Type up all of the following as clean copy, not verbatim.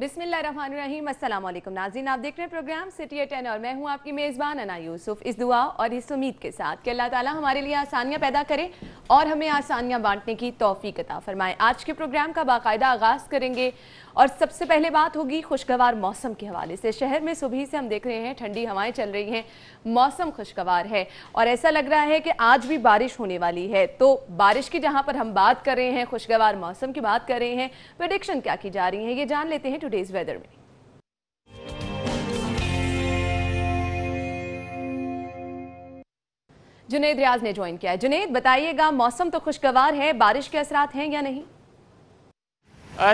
बिस्मिल्लाहिर्रहमानिर्रहीम। अस्सलाम वालेकुम नाज़रीन, आप देख रहे हैं प्रोग्राम सिटी एट 10 और मैं हूं आपकी मेज़बान अना यूसुफ। इस दुआ और इस उम्मीद के साथ कि अल्लाह ताला हमारे लिए आसानियां पैदा करे और हमें आसानियां बांटने की तौफीक अता फरमाए। आज के प्रोग्राम का बाकायदा आगाज़ करेंगे और सबसे पहले बात होगी खुशगवार मौसम के हवाले से। शहर में सुबह से हम देख रहे हैं ठंडी हवाएं चल रही हैं, मौसम खुशगवार है और ऐसा लग रहा है कि आज भी बारिश होने वाली है। तो बारिश की जहां पर हम बात कर रहे हैं, खुशगवार मौसम की बात कर रहे हैं, प्रेडिक्शन क्या की जा रही है ये जान लेते हैं टुडेज वेदर में। जुनेद रियाज ने ज्वाइन किया है। जुनेद बताइएगा, मौसम तो खुशगवार है, बारिश के असरात हैं या नहीं?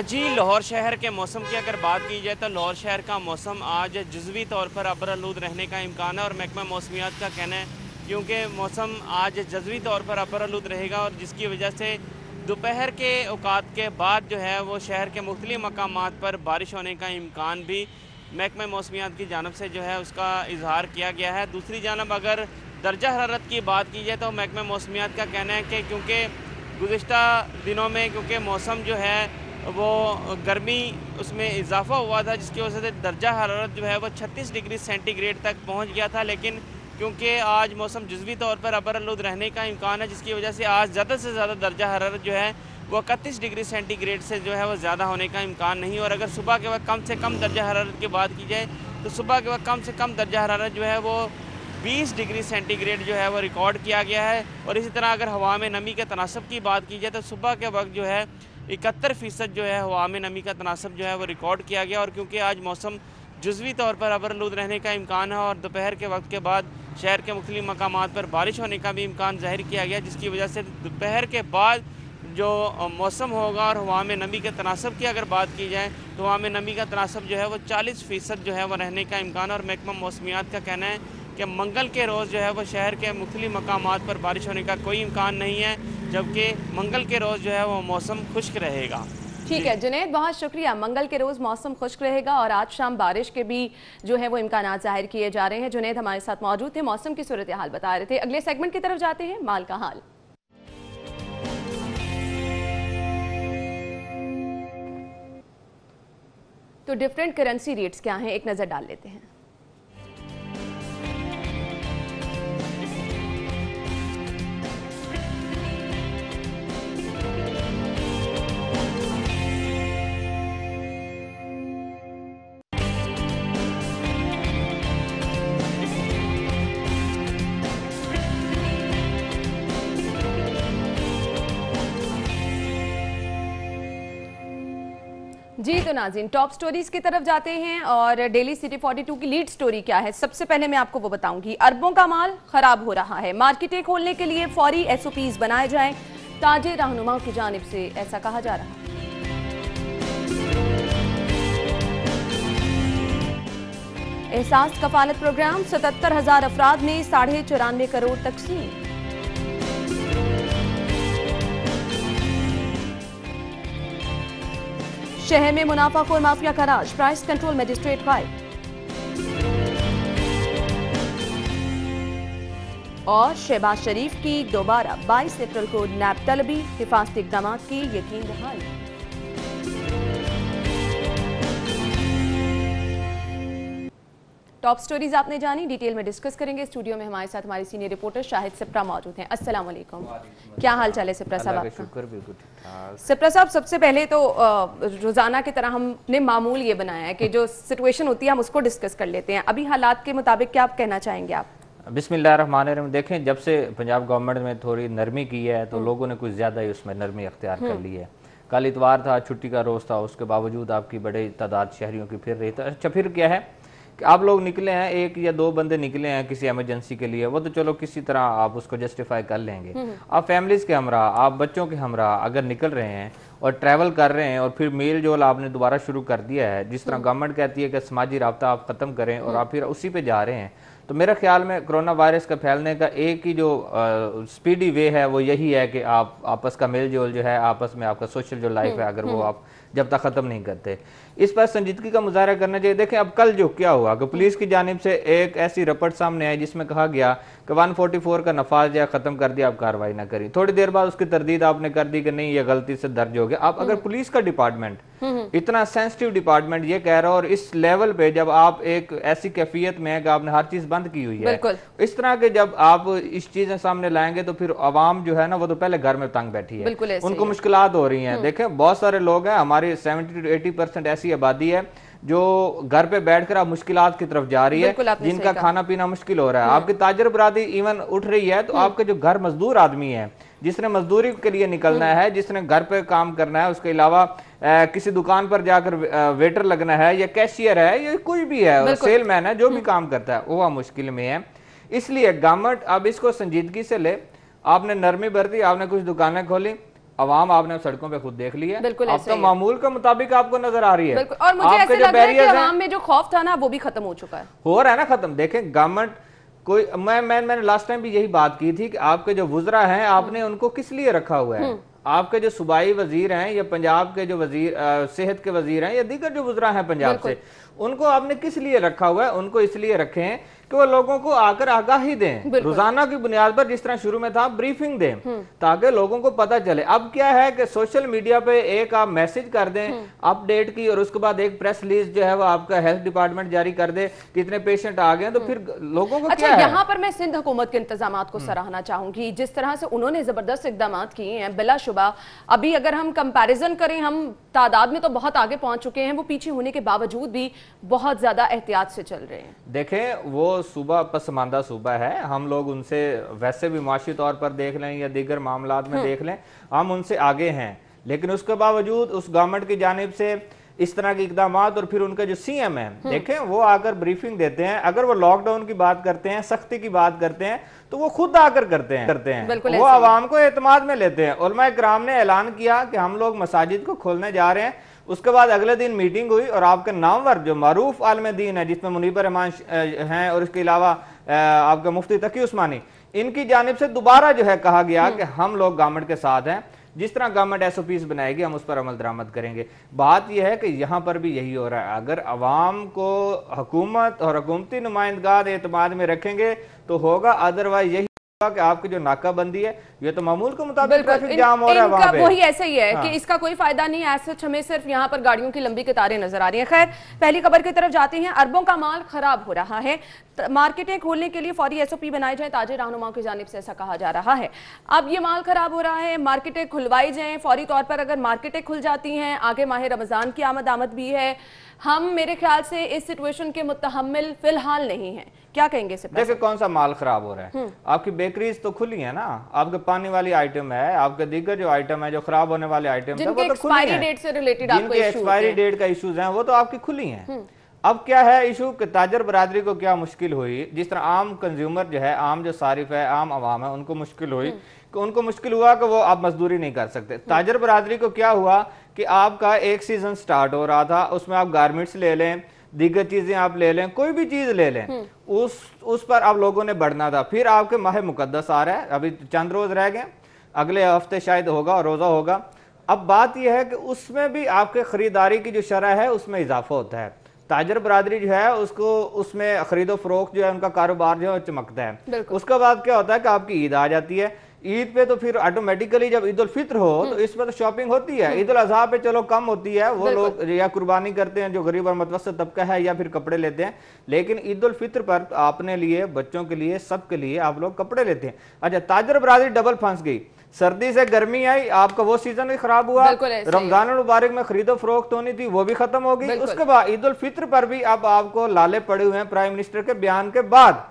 जी, लाहौर शहर के मौसम की अगर बात की जाए तो लाहौर शहर का मौसम आज जुज़वी तौर पर अबरआलूद रहने का इम्कान है और महकमा मौसमियात का कहना है क्योंकि मौसम आज जज़वी तौर पर अबरआलूद रहेगा और जिसकी वजह से दोपहर के औकात के बाद जो है वो शहर के मुख्तलिफ मकामात पर बारिश होने का इम्कान भी महकमा मौसमियात की जानब से जो है उसका इजहार किया गया है। दूसरी जानब अगर दर्जा हरारत की बात की जाए तो महकमा मौसमियात का कहना है कि क्योंकि गुज़िश्ता दिनों में क्योंकि मौसम जो है वो गर्मी उसमें इजाफा हुआ था जिसकी वजह से दर्जा हरारत जो है वो 36 डिग्री सेंटीग्रेड तक पहुंच गया था, लेकिन क्योंकि आज मौसम जुज़वी तौर पर अबरआलूद रहने का इम्कान है जिसकी वजह से आज ज़्यादा से ज़्यादा दर्जा हरारत जो है वो 31 डिग्री सेंटीग्रेड से जो है वो ज़्यादा होने का इम्कान नहीं। और अगर सुबह के वक्त कम से कम दर्जा हरारत की बात की जाए तो सुबह के वक्त कम से कम दर्जा हरारत जो है वो 20 डिग्री सेंटीग्रेड जो है वो रिकॉर्ड किया गया है। और इसी तरह अगर हवा में नमी के तनासब की बात की जाए तो सुबह के वक्त जो है 71% जो है हवा में नमी का तनासब जो है वो रिकॉर्ड किया गया। और क्योंकि आज मौसम जुज़वी तौर पर अबरआलूद रहने का इम्कान है और दोपहर के वक्त के बाद शहर के मुख्तलिफ मकामात पर बारिश होने का भी इम्कान ज़ाहिर किया गया, जिसकी वजह से दोपहर के बाद जो मौसम होगा और हवा में नमी के तनासब की अगर बात की जाए तो हवा में नमी का तनासब जो है वो 40% जो है वो रहने का इम्कान। और महकमा मौसमियात का कहना है कि मंगल के रोज़ जो है वो शहर के मुख्तलिफ मकामात पर बारिश होने का कोई इम्कान नहीं है, जबकि मंगल के रोज़ जो है वो मौसम खुश्क रहेगा। ठीक है जुनैद, बहुत शुक्रिया। मंगल के रोज़ मौसम खुश्क रहेगा और आज शाम बारिश के भी जो है वो इम्कानात जाहिर किए जा रहे हैं। जुनैद हमारे साथ मौजूद थे, मौसम की सूरत हाल बता रहे थे। अगले सेगमेंट की तरफ जाते हैं, माल का हाल। तो डिफरेंट करेंसी रेट्स क्या हैं, एक नज़र डाल लेते हैं। जी तो नाज़रीन, टॉप स्टोरीज की तरफ जाते हैं और डेली सिटी 42 की लीड स्टोरी क्या है सबसे पहले मैं आपको वो बताऊंगी। अरबों का माल खराब हो रहा है, मार्केटें खोलने के लिए फौरी SOPs बनाए जाएं, ताजिर रहनुमाओं की जानिब से ऐसा कहा जा रहा है। एहसास कफालत प्रोग्राम 77,000 अफराद में 94.5 करोड़ तकसीम। शहर में मुनाफाखोर माफिया का राज, प्राइस कंट्रोल मजिस्ट्रेट गायब। और शहबाज शरीफ की दोबारा 22 अप्रैल को नैब तलबी, हिफाजती इक़दाम की यकीन दहानी। टॉप स्टोरीज आपने जानी, डिटेल में डिस्कस करेंगे। स्टूडियो में हमारे साथ हमारे सीनियर रिपोर्टर शाहिद सिप्रा मौजूद हैं। अस्सलाम वालेकुम, क्या हाल चाल है सिप्रा साहब आपका? सिप्रा साहब, सबसे पहले तो रोजाना की तरह हमने मामूल ये बनाया है कि जो सिचुएशन होती है हम उसको डिस्कस कर लेते हैं। अभी हालात के मुताबिक क्या आप कहना चाहेंगे आप? बिस्मिल्लाहिर्रहमानिर्रहीम। देखें, जब से पंजाब गवर्नमेंट ने थोड़ी नरमी की है तो लोगों ने कुछ ज़्यादा ही उसमें नरमी अख्तियार कर ली है। कल इतवार था, छुट्टी का रोज़ था, उसके बावजूद आपकी बड़ी तादाद शहरियों की फिर रही था। अच्छा, फिर क्या है कि आप लोग निकले हैं, एक या दो बंदे निकले हैं किसी इमरजेंसी के लिए, वो तो चलो किसी तरह आप उसको जस्टिफाई कर लेंगे। आप फैमिलीज के हमरा, आप बच्चों के हमरा अगर निकल रहे हैं और ट्रैवल कर रहे हैं और फिर मेल जोल आपने दोबारा शुरू कर दिया है, जिस तरह गवर्नमेंट कहती है कि समाजी राब्ता आप ख़त्म करें और आप फिर उसी पे जा रहे हैं, तो मेरे ख्याल में कोरोना वायरस का फैलने का एक ही जो स्पीडी वे है वो यही है कि आप आपस का मेल जोल जो है, आपस में आपका सोशल जो लाइफ है, अगर वो आप जब तक खत्म नहीं करते, इस पर संजीदगी का मुजाहरा करना चाहिए। देखें अब कल जो क्या हुआ कि पुलिस की जानिब से एक ऐसी रिपोर्ट सामने आई जिसमें कहा गया कि 144 का नफाज जो खत्म कर दिया, आप कार्रवाई ना करी। थोड़ी देर बाद उसकी तरदीद आपने कर दी कि नहीं ये गलती से दर्ज हो गया। अब अगर पुलिस का डिपार्टमेंट, इतना सेंसिटिव डिपार्टमेंट ये कह रहा है, और इस लेवल पे जब आप एक ऐसी कैफियत में है कि आपने हर चीज बंद की हुई है, इस तरह के जब आप इस चीजें सामने लाएंगे तो फिर आवाम जो है ना वो तो पहले घर में तंग बैठी है, उनको मुश्किलात हो रही हैं। देखें बहुत सारे लोग हैं, हमारी 70 to 80% ऐसी आबादी है जो घर पे बैठकर आप मुश्किलात की तरफ जा रही है, जिनका खाना पीना मुश्किल हो रहा है। आपकी ताजर बरादरी इवन उठ रही है, तो आपके जो घर मजदूर आदमी है, जिसने मजदूरी के लिए निकलना है, जिसने घर पे काम करना है, उसके अलावा किसी दुकान पर जाकर वेटर लगना है, या कैशियर है, या कोई भी है, सेलमैन है, जो भी काम करता है, वो मुश्किल में है। इसलिए गवर्नमेंट अब इसको संजीदगी से ले। आपने नरमी बरती, आपने कुछ दुकानें खोली, अवाम आपने सड़कों पे खुद देख लिया, अब तो मामूल के मुताबिक आपको नजर आ रही है। और मुझे ऐसे लग रहा है कि अवाम में जो खौफ था ना वो भी खत्म हो चुका है, हो रहा है ना खत्म। देखें गवर्नमेंट कोई, मैंने लास्ट टाइम भी यही बात की थी कि आपके जो वुज़रा हैं, आपने उनको किस लिए रखा हुआ है? आपके जो सूबाई वजीर हैं, या पंजाब के जो वजीर सेहत के वजीर हैं, या दीगर जो वुज़रा हैं पंजाब से, उनको आपने किस लिए रखा हुआ है? उनको इसलिए रखे हैं कि वो लोगों को आकर आगाही दें, रोजाना की बुनियाद पर, जिस तरह शुरू में था, ब्रीफिंग दें, ताकि लोगों को पता चले। अब क्या है कि सोशल मीडिया पे एक आप मैसेज कर दें अपडेट की, और उसके बाद एक प्रेस रिलीज जो है वो आपका हेल्थ डिपार्टमेंट जारी कर दे कितने पेशेंट आ गए, तो फिर लोगों को अच्छा, यहाँ पर मैं सिंध हुकूमत के इंतजाम को सराहना चाहूंगी। जिस तरह से उन्होंने जबरदस्त इकदाम किए हैं, बिलाशुबा अभी अगर हम कंपैरिजन करें, हम तादाद में तो बहुत आगे पहुंच चुके हैं, वो पीछे होने के बावजूद भी बहुत ज्यादा एहतियात से चल रहे हैं। देखें वो सूबा पसमानदा सूबा है, हम लोग उनसे वैसे भी माशी तौर पर देख लें या दीगर मामलात में देख लें, हम उनसे आगे हैं, लेकिन उसके बावजूद उस गवर्नमेंट की जानिब से इस तरह के इकदाम, और फिर उनके जो सीएम हैं, देखें वो आकर ब्रीफिंग देते हैं। अगर वो लॉकडाउन की बात करते हैं, सख्ती की बात करते हैं, तो वो खुद आकर करते हैं, वो आवाम को एतमाद में लेते हैं। उलमा इकराम ने ऐलान किया कि हम लोग मसाजिद को खोलने जा रहे हैं, उसके बाद अगले दिन मीटिंग हुई, और आपके नामवर जो मारूफ आलिम दीन है, जिसमें मुनीब रहमान हैं, और इसके अलावा आपका मुफ्ती तकी उस्मानी, इनकी जानिब से दोबारा जो है कहा गया कि हम लोग गवर्नमेंट के साथ हैं, जिस तरह गवर्नमेंट SOPs बनाएगी हम उस पर अमल दरामद करेंगे। बात यह है कि यहाँ पर भी यही हो रहा है। अगर अवाम को हुकूमत और हुकूमती नुमाइंदगार एतमाद में रखेंगे तो होगा, अदरवाइज यही कि आपकी जो नाकाबंदी है ये तो मामूल के मुताबिक ट्रैफिक जाम हो रहा है वहां पे। वही ऐसे ही है कि इसका कोई फायदा नहीं है, हमें सिर्फ यहाँ पर गाड़ियों की लंबी कतारें नजर आ रही हैं। खैर, पहली खबर की तरफ जाते हैं। अरबों का माल खराब हो रहा है, मार्केटें खोलने के लिए फौरी SOP बनाए जाए, ताजिर रहनुमाओं की जानिब से ऐसा कहा जा रहा है। अब ये माल खराब हो रहा है, मार्केटें खुलवाई जाएं फौरी तौर पर। अगर मार्केटें खुल जाती हैं, आगे माह रमजान की आमद भी है, हम मेरे ख्याल से इस सिचुएशन के मुतहम्मिल फिलहाल नहीं है। क्या कहेंगे? देखिए कौन सा माल खराब हो रहा है? आपकी बेकरीज तो खुली है ना, आपके पानी वाली आइटम है, आपके दीगर जो आइटम है, जो खराब होने वाले आइटम है, वो तो खुली है। डेट से रिलेटेड जिनके एक्सपायरी डेट का इश्यूज हैं वो तो आपकी खुली हैं। अब क्या है इशू कि ताजर बरादरी को क्या मुश्किल हुई, जिस तरह आम कंज्यूमर जो है, आम जो सारिफ है, आम आवाम है, उनको मुश्किल हुई कि उनको मुश्किल हुआ कि वो आप मजदूरी नहीं कर सकते। ताजर बरादरी को क्या हुआ कि आपका एक सीजन स्टार्ट हो रहा था, उसमें आप गारमेंट्स ले लें, दीगर चीजें आप ले लें, कोई भी चीज ले लें, उस पर आप लोगों ने बढ़ना था। फिर आपके माह मुकद्दस आ रहा है, अभी चंद रोज रह गए, अगले हफ्ते शायद होगा और रोजा होगा। अब बात यह है कि उसमें भी आपके खरीदारी की जो शरह है उसमें इजाफा होता है। ताजर बरादरी जो है उसको, उसमें खरीदो फरोख्त जो है, उनका कारोबार जो है चमकता है। उसके बाद क्या होता है कि आपकी ईद आ जाती है, ईद पे तो फिर ऑटोमेटिकली जब ईद उल फित्र हो तो इस पर तो शॉपिंग होती है। ईद उल अजहा पे चलो कम होती है, वो लोग या कुर्बानी करते हैं जो गरीब और मुतवस्सित तबका है, या फिर कपड़े लेते हैं। लेकिन ईद उल फित्र पर अपने लिए, बच्चों के लिए, सबके लिए आप लोग कपड़े लेते हैं। अच्छा, ताजर बरादरी डबल फंस गई, सर्दी से गर्मी आई, आपका वो सीजन भी खराब हुआ, रमजान मुबारक में खरीदो फरोख्त होनी थी वो भी खत्म हो गई। उसके बाद ईद उल फित्र पर भी अब आपको लाले पड़े हुए हैं प्राइम मिनिस्टर के बयान के बाद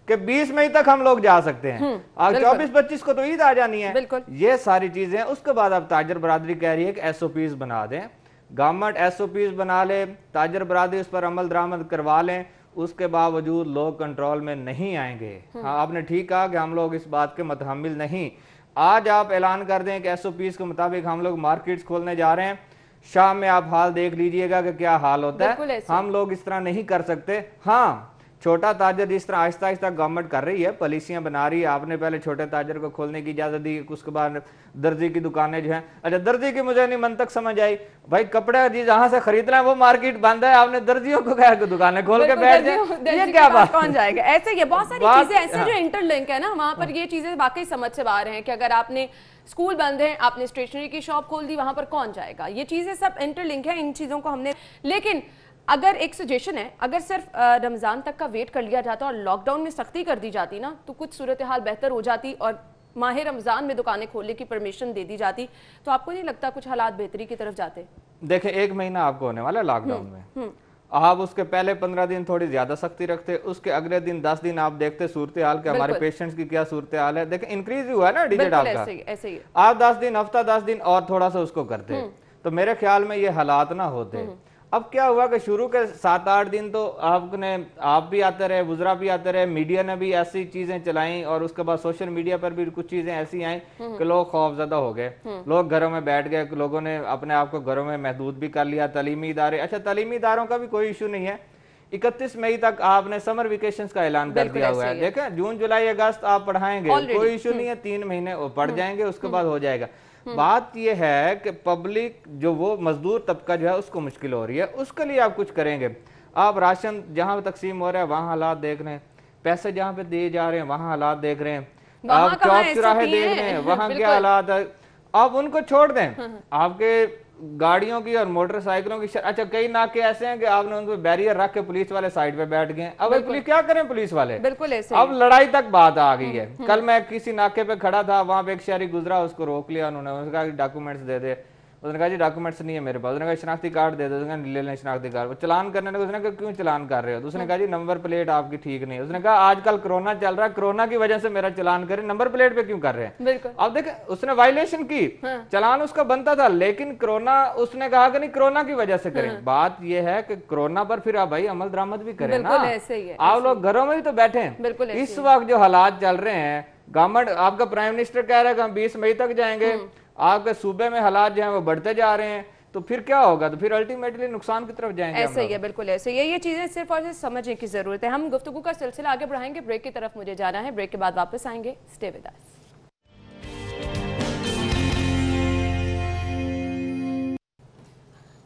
कि 20 मई तक हम लोग जा सकते हैं, और 24-25 को तो ईद आ जानी है। ये सारी चीजें, उसके बाद अब ताजर बरादरी कह रही है कि SOPs बना दें, गवर्नमेंट SOPs बना ले, ताजर बरादरी उस पर अमल दरामद करवा लें, उसके बावजूद लोग कंट्रोल में नहीं आएंगे। हाँ, आपने ठीक कहा कि हम लोग इस बात के मुतहम्मिल नहीं। आज आप ऐलान कर दें कि SOPs के मुताबिक हम लोग मार्केट्स खोलने जा रहे हैं, शाम में आप हाल देख लीजिएगा कि क्या हाल होता है। हम लोग इस तरह नहीं कर सकते। हाँ, छोटा ताजर जिस तरह आहिस्ता आहिस्ता गवर्नमेंट कर रही है, पॉलिसियां बना रही है। आपने पहले छोटे ताजर को खोलने की इजाजत दी, उसके बाद दर्जी की दुकानें जो हैं, अच्छा दर्जी की मुझे नहीं मंतक समझ आई, भाई कपड़ा जी जहां से खरीदना है वो मार्केट बंद है, आपने दर्जियों को कहा कि दुकानें खोल के बैठ जाए, ये क्या बात, कौन जाएगा? ऐसे ही बहुत सारी चीजें ऐसे जो इंटरलिंक है ना, वहां पर ये चीजें वाकई समझ से बाहर हैं कि अगर आपने स्कूल बंद है, आपने स्टेशनरी की शॉप खोल दी, वहां पर कौन जाएगा? ये चीजें सब इंटरलिंक है, इन चीजों को हमने, लेकिन अगर एक सजेशन है, अगर सिर्फ रमजान तक का वेट कर लिया जाता और लॉकडाउन में सख्ती कर दी जाती ना, तो कुछ सूरत हाल बेहतर हो जाती और माह रमजान में दुकानें खोलने की परमिशन दे दी जाती, तो आपको नहीं लगता कुछ हालात बेहतरी की तरफ जाते? देखें 1 महीना आपको होने वाला है लॉकडाउन में, आप उसके पहले 15 दिन थोड़ी ज्यादा सख्ती रखते, उसके अगले दिन 10 दिन आप देखते सूरत हाल के हमारे पेशेंट्स की क्या सूरत हाल है। देखें इंक्रीज हुआ है ना डिजिट आपका, ऐसे ही आप 10 दिन हफ्ता 10 दिन और थोड़ा सा उसको करते तो मेरे ख्याल में ये हालात ना होते। अब क्या हुआ कि शुरू के 7-8 दिन तो आप भी आते रहे, वुज़रा भी आते रहे, मीडिया ने भी ऐसी चीजें चलाई और उसके बाद सोशल मीडिया पर भी कुछ चीजें ऐसी आई कि लोग खौफजदा हो गए, लोग घरों में बैठ गए, लोगों ने अपने आप को घरों में महदूद भी कर लिया। तालीमी इदारे, अच्छा तालीमी इदारों का भी कोई इशू नहीं है, 31 मई तक आपने समर वेकेशंस का ऐलान कर दिया हुआ है। देखें जून जुलाई अगस्त आप पढ़ाएंगे, कोई इशू नहीं है, 3 महीने पढ़ जाएंगे, उसके बाद हो जाएगा। बात यह है कि पब्लिक जो वो मजदूर तबका जो है उसको मुश्किल हो रही है, उसके लिए आप कुछ करेंगे। आप राशन जहां तकसीम हो रहा है वहां हालात देख रहे हैं, पैसे जहां पे दिए जा रहे हैं वहां हालात देख रहे हैं, आप चौक चौराहे देख रहे हैं वहां क्या हालात है, आप उनको छोड़ दें। आपके गाड़ियों की और मोटरसाइकिलों की अच्छा कई नाके ऐसे हैं कि आपने उनको बैरियर रख के पुलिस वाले साइड पे बैठ गए। अब पुलिस क्या करें, पुलिस वाले बिल्कुल ऐसे अब लड़ाई तक बात आ गई है। कल मैं किसी नाके पे खड़ा था, वहां पे एक शहरी गुजरा, उसको रोक लिया उन्होंने, उसने कहा डॉक्यूमेंट्स दे दे, उसने कहा जी डॉक्यूमेंट्स नहीं है मेरे पास, उसने कहा शनाख्ती कार्ड दे दो, उसने ले लें शनाख्ती कार्ड, चलान करने लगे, उसने कहा क्यों चलान कर रहे हो, उसने कहा जी नंबर प्लेट आपकी ठीक नहीं है, उसने कहा आजकल कोरोना चल रहा है, कोरोना की वजह से मेरा चलान करें, नंबर प्लेट पे क्यों कर रहे हैं। अब देखें उसने वायलेशन की, चलान उसका बनता था, लेकिन कोरोना उसने कहा कि नहीं कोरोना की वजह से करें। बात यह है कि कोरोना पर फिर आप भाई अमल दरामद भी करें ना, आप लोग घरों में ही तो बैठे हैं। इस वक्त जो हालात चल रहे हैं, गवर्नमेंट आपका प्राइम मिनिस्टर कह रहा है कि हम 20 मई तक जाएंगे, आपके सूबे में हालात जो है वो बढ़ते जा रहे हैं, तो फिर क्या होगा, तो फिर अल्टीमेटली नुकसान की तरफ जाएंगे। ऐसे ही है, बिल्कुल ऐसे ही है, ये चीजें सिर्फ और सिर्फ समझने की जरूरत है। हम गुफ्तगू का सिलसिला आगे बढ़ाएंगे, ब्रेक की तरफ मुझे जाना है, ब्रेक के बाद वापस आएंगे, स्टे विद अस।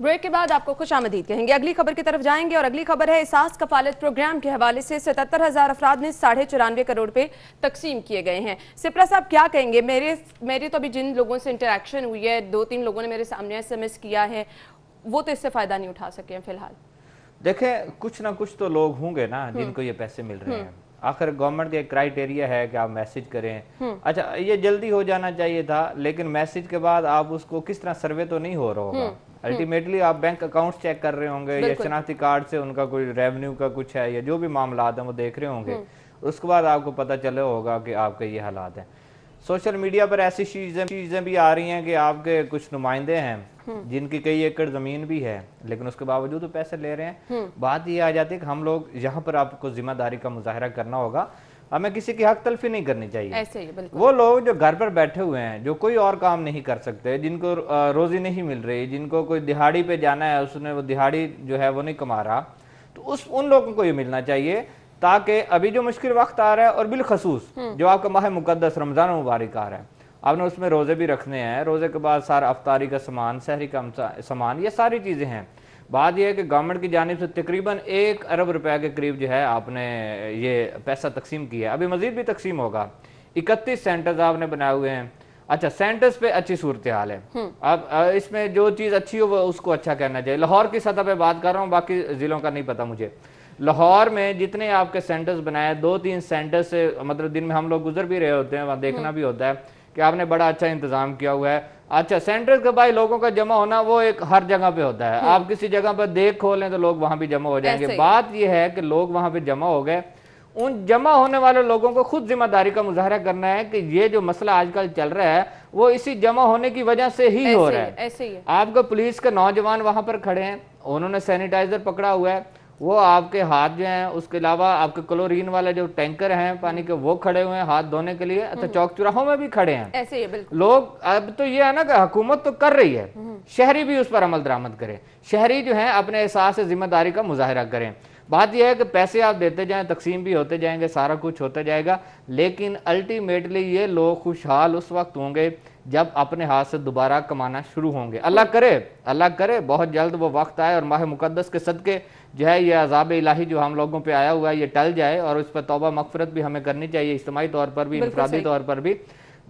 ब्रेक के बाद आपको खुशामदीद कहेंगे। अगली खबर की तरफ जाएंगे और अगली खबर है एहसास कफालत प्रोग्राम के हवाले से 77,000 अफराद ने 94.5 करोड़ रुपए तकसीम किए गए हैं। सिप्रा साहब क्या कहेंगे? मेरे तो अभी जिन लोगों से इंटरेक्शन हुई है, 2-3 लोगों ने मेरे सामने SMS किया है, वो तो इससे फायदा नहीं उठा सके हैं फिलहाल। देखें कुछ ना कुछ तो लोग होंगे ना जिनको ये पैसे मिल रहे हैं। आखिर गवर्नमेंट का एक क्राइटेरिया है कि आप मैसेज करें। अच्छा ये जल्दी हो जाना चाहिए था, लेकिन मैसेज के बाद आप उसको किस तरह सर्वे तो नहीं हो रहा होगा। अल्टीमेटली आप बैंक अकाउंट्स चेक कर रहे होंगे या शनाख्ती कार्ड से उनका कोई रेवेन्यू का कुछ है या जो भी मामला है वो देख रहे होंगे, उसके बाद आपको पता चले होगा कि आपके ये हालात हैं। सोशल मीडिया पर ऐसी चीजें भी आ रही हैं कि आपके कुछ नुमाइंदे हैं जिनकी कई एकड़ जमीन भी है, लेकिन उसके बावजूद तो पैसे ले रहे हैं। बात ये आ जाती है कि हम लोग यहाँ पर आपको जिम्मेदारी का मुजाहरा करना होगा, हमें किसी की हक तलफी नहीं करनी चाहिए। ऐसे ही वो लोग जो घर पर बैठे हुए हैं, जो कोई और काम नहीं कर सकते, जिनको रोजी नहीं मिल रही, जिनको कोई दिहाड़ी पे जाना है, उसने वो दिहाड़ी जो है वो नहीं कमा रहा, तो उन लोगों को ये मिलना चाहिए, ताकि अभी जो मुश्किल वक्त आ रहा है और बिलखसूस जो आपका माह मुकद्दस रमजान मुबारक आ रहा है, आपने उसमें रोजे भी रखने हैं, रोजे के बाद सारा अफ्तारी का सामान, सहरी का सामान, ये सारी चीजें हैं। बात यह है कि गवर्नमेंट की जानिब से तकरीबन 1 अरब रुपए के करीब जो है आपने ये पैसा तकसीम किया है, अभी मजीद भी तकसीम होगा। 31 सेंटर्स आपने बनाए हुए हैं। अच्छा सेंटर्स पे अच्छी सूरत हाल है, अब इसमें जो चीज अच्छी हो वो उसको अच्छा कहना चाहिए। लाहौर की सतह पे बात कर रहा हूँ, बाकी जिलों का नहीं पता मुझे। लाहौर में जितने आपके सेंटर्स बनाए, 2-3 सेंटर्स से मतलब दिन में हम लोग गुजर भी रहे होते हैं, वहाँ देखना भी होता है कि आपने बड़ा अच्छा इंतजाम किया हुआ है। अच्छा सेंटर के भाई लोगों का जमा होना वो एक हर जगह पे होता है, आप किसी जगह पर देख खोलें तो लोग वहां भी जमा हो जाएंगे। बात यह है कि लोग वहां पे जमा हो गए, उन जमा होने वाले लोगों को खुद जिम्मेदारी का मुजाहरा करना है कि ये जो मसला आजकल चल रहा है वो इसी जमा होने की वजह से ही हो रहा है। ऐसे ही है। आपको पुलिस के नौजवान वहां पर खड़े हैं, उन्होंने सैनिटाइजर पकड़ा हुआ है, वो आपके हाथ जो हैं, उसके अलावा आपके क्लोरीन वाले जो टैंकर हैं पानी के वो खड़े हुए हैं हाथ धोने के लिए। अच्छा चौक चौराहों में भी खड़े हैं ऐसे ही बिल्कुल। लोग। अब तो ये है ना कि हुकूमत तो कर रही है, शहरी भी उस पर अमल दरामद करें, शहरी जो है अपने एहसास से जिम्मेदारी का मुजाहरा करें। बात यह है कि पैसे आप देते जाएं, तकसीम भी होते जाएंगे, सारा कुछ होता जाएगा, लेकिन अल्टीमेटली ये लोग खुशहाल उस वक्त होंगे जब अपने हाथ से दोबारा कमाना शुरू होंगे। अल्लाह करे बहुत जल्द वो वक्त आए और माह मुकद्दस के सदके जो है ये अज़ाब इलाही जो हम लोगों पे आया हुआ है ये टल जाए, और उस पर तौबा मगफिरत भी हमें करनी चाहिए, इज्तिमाई तौर पर भी, इनफरादी तौर पर भी।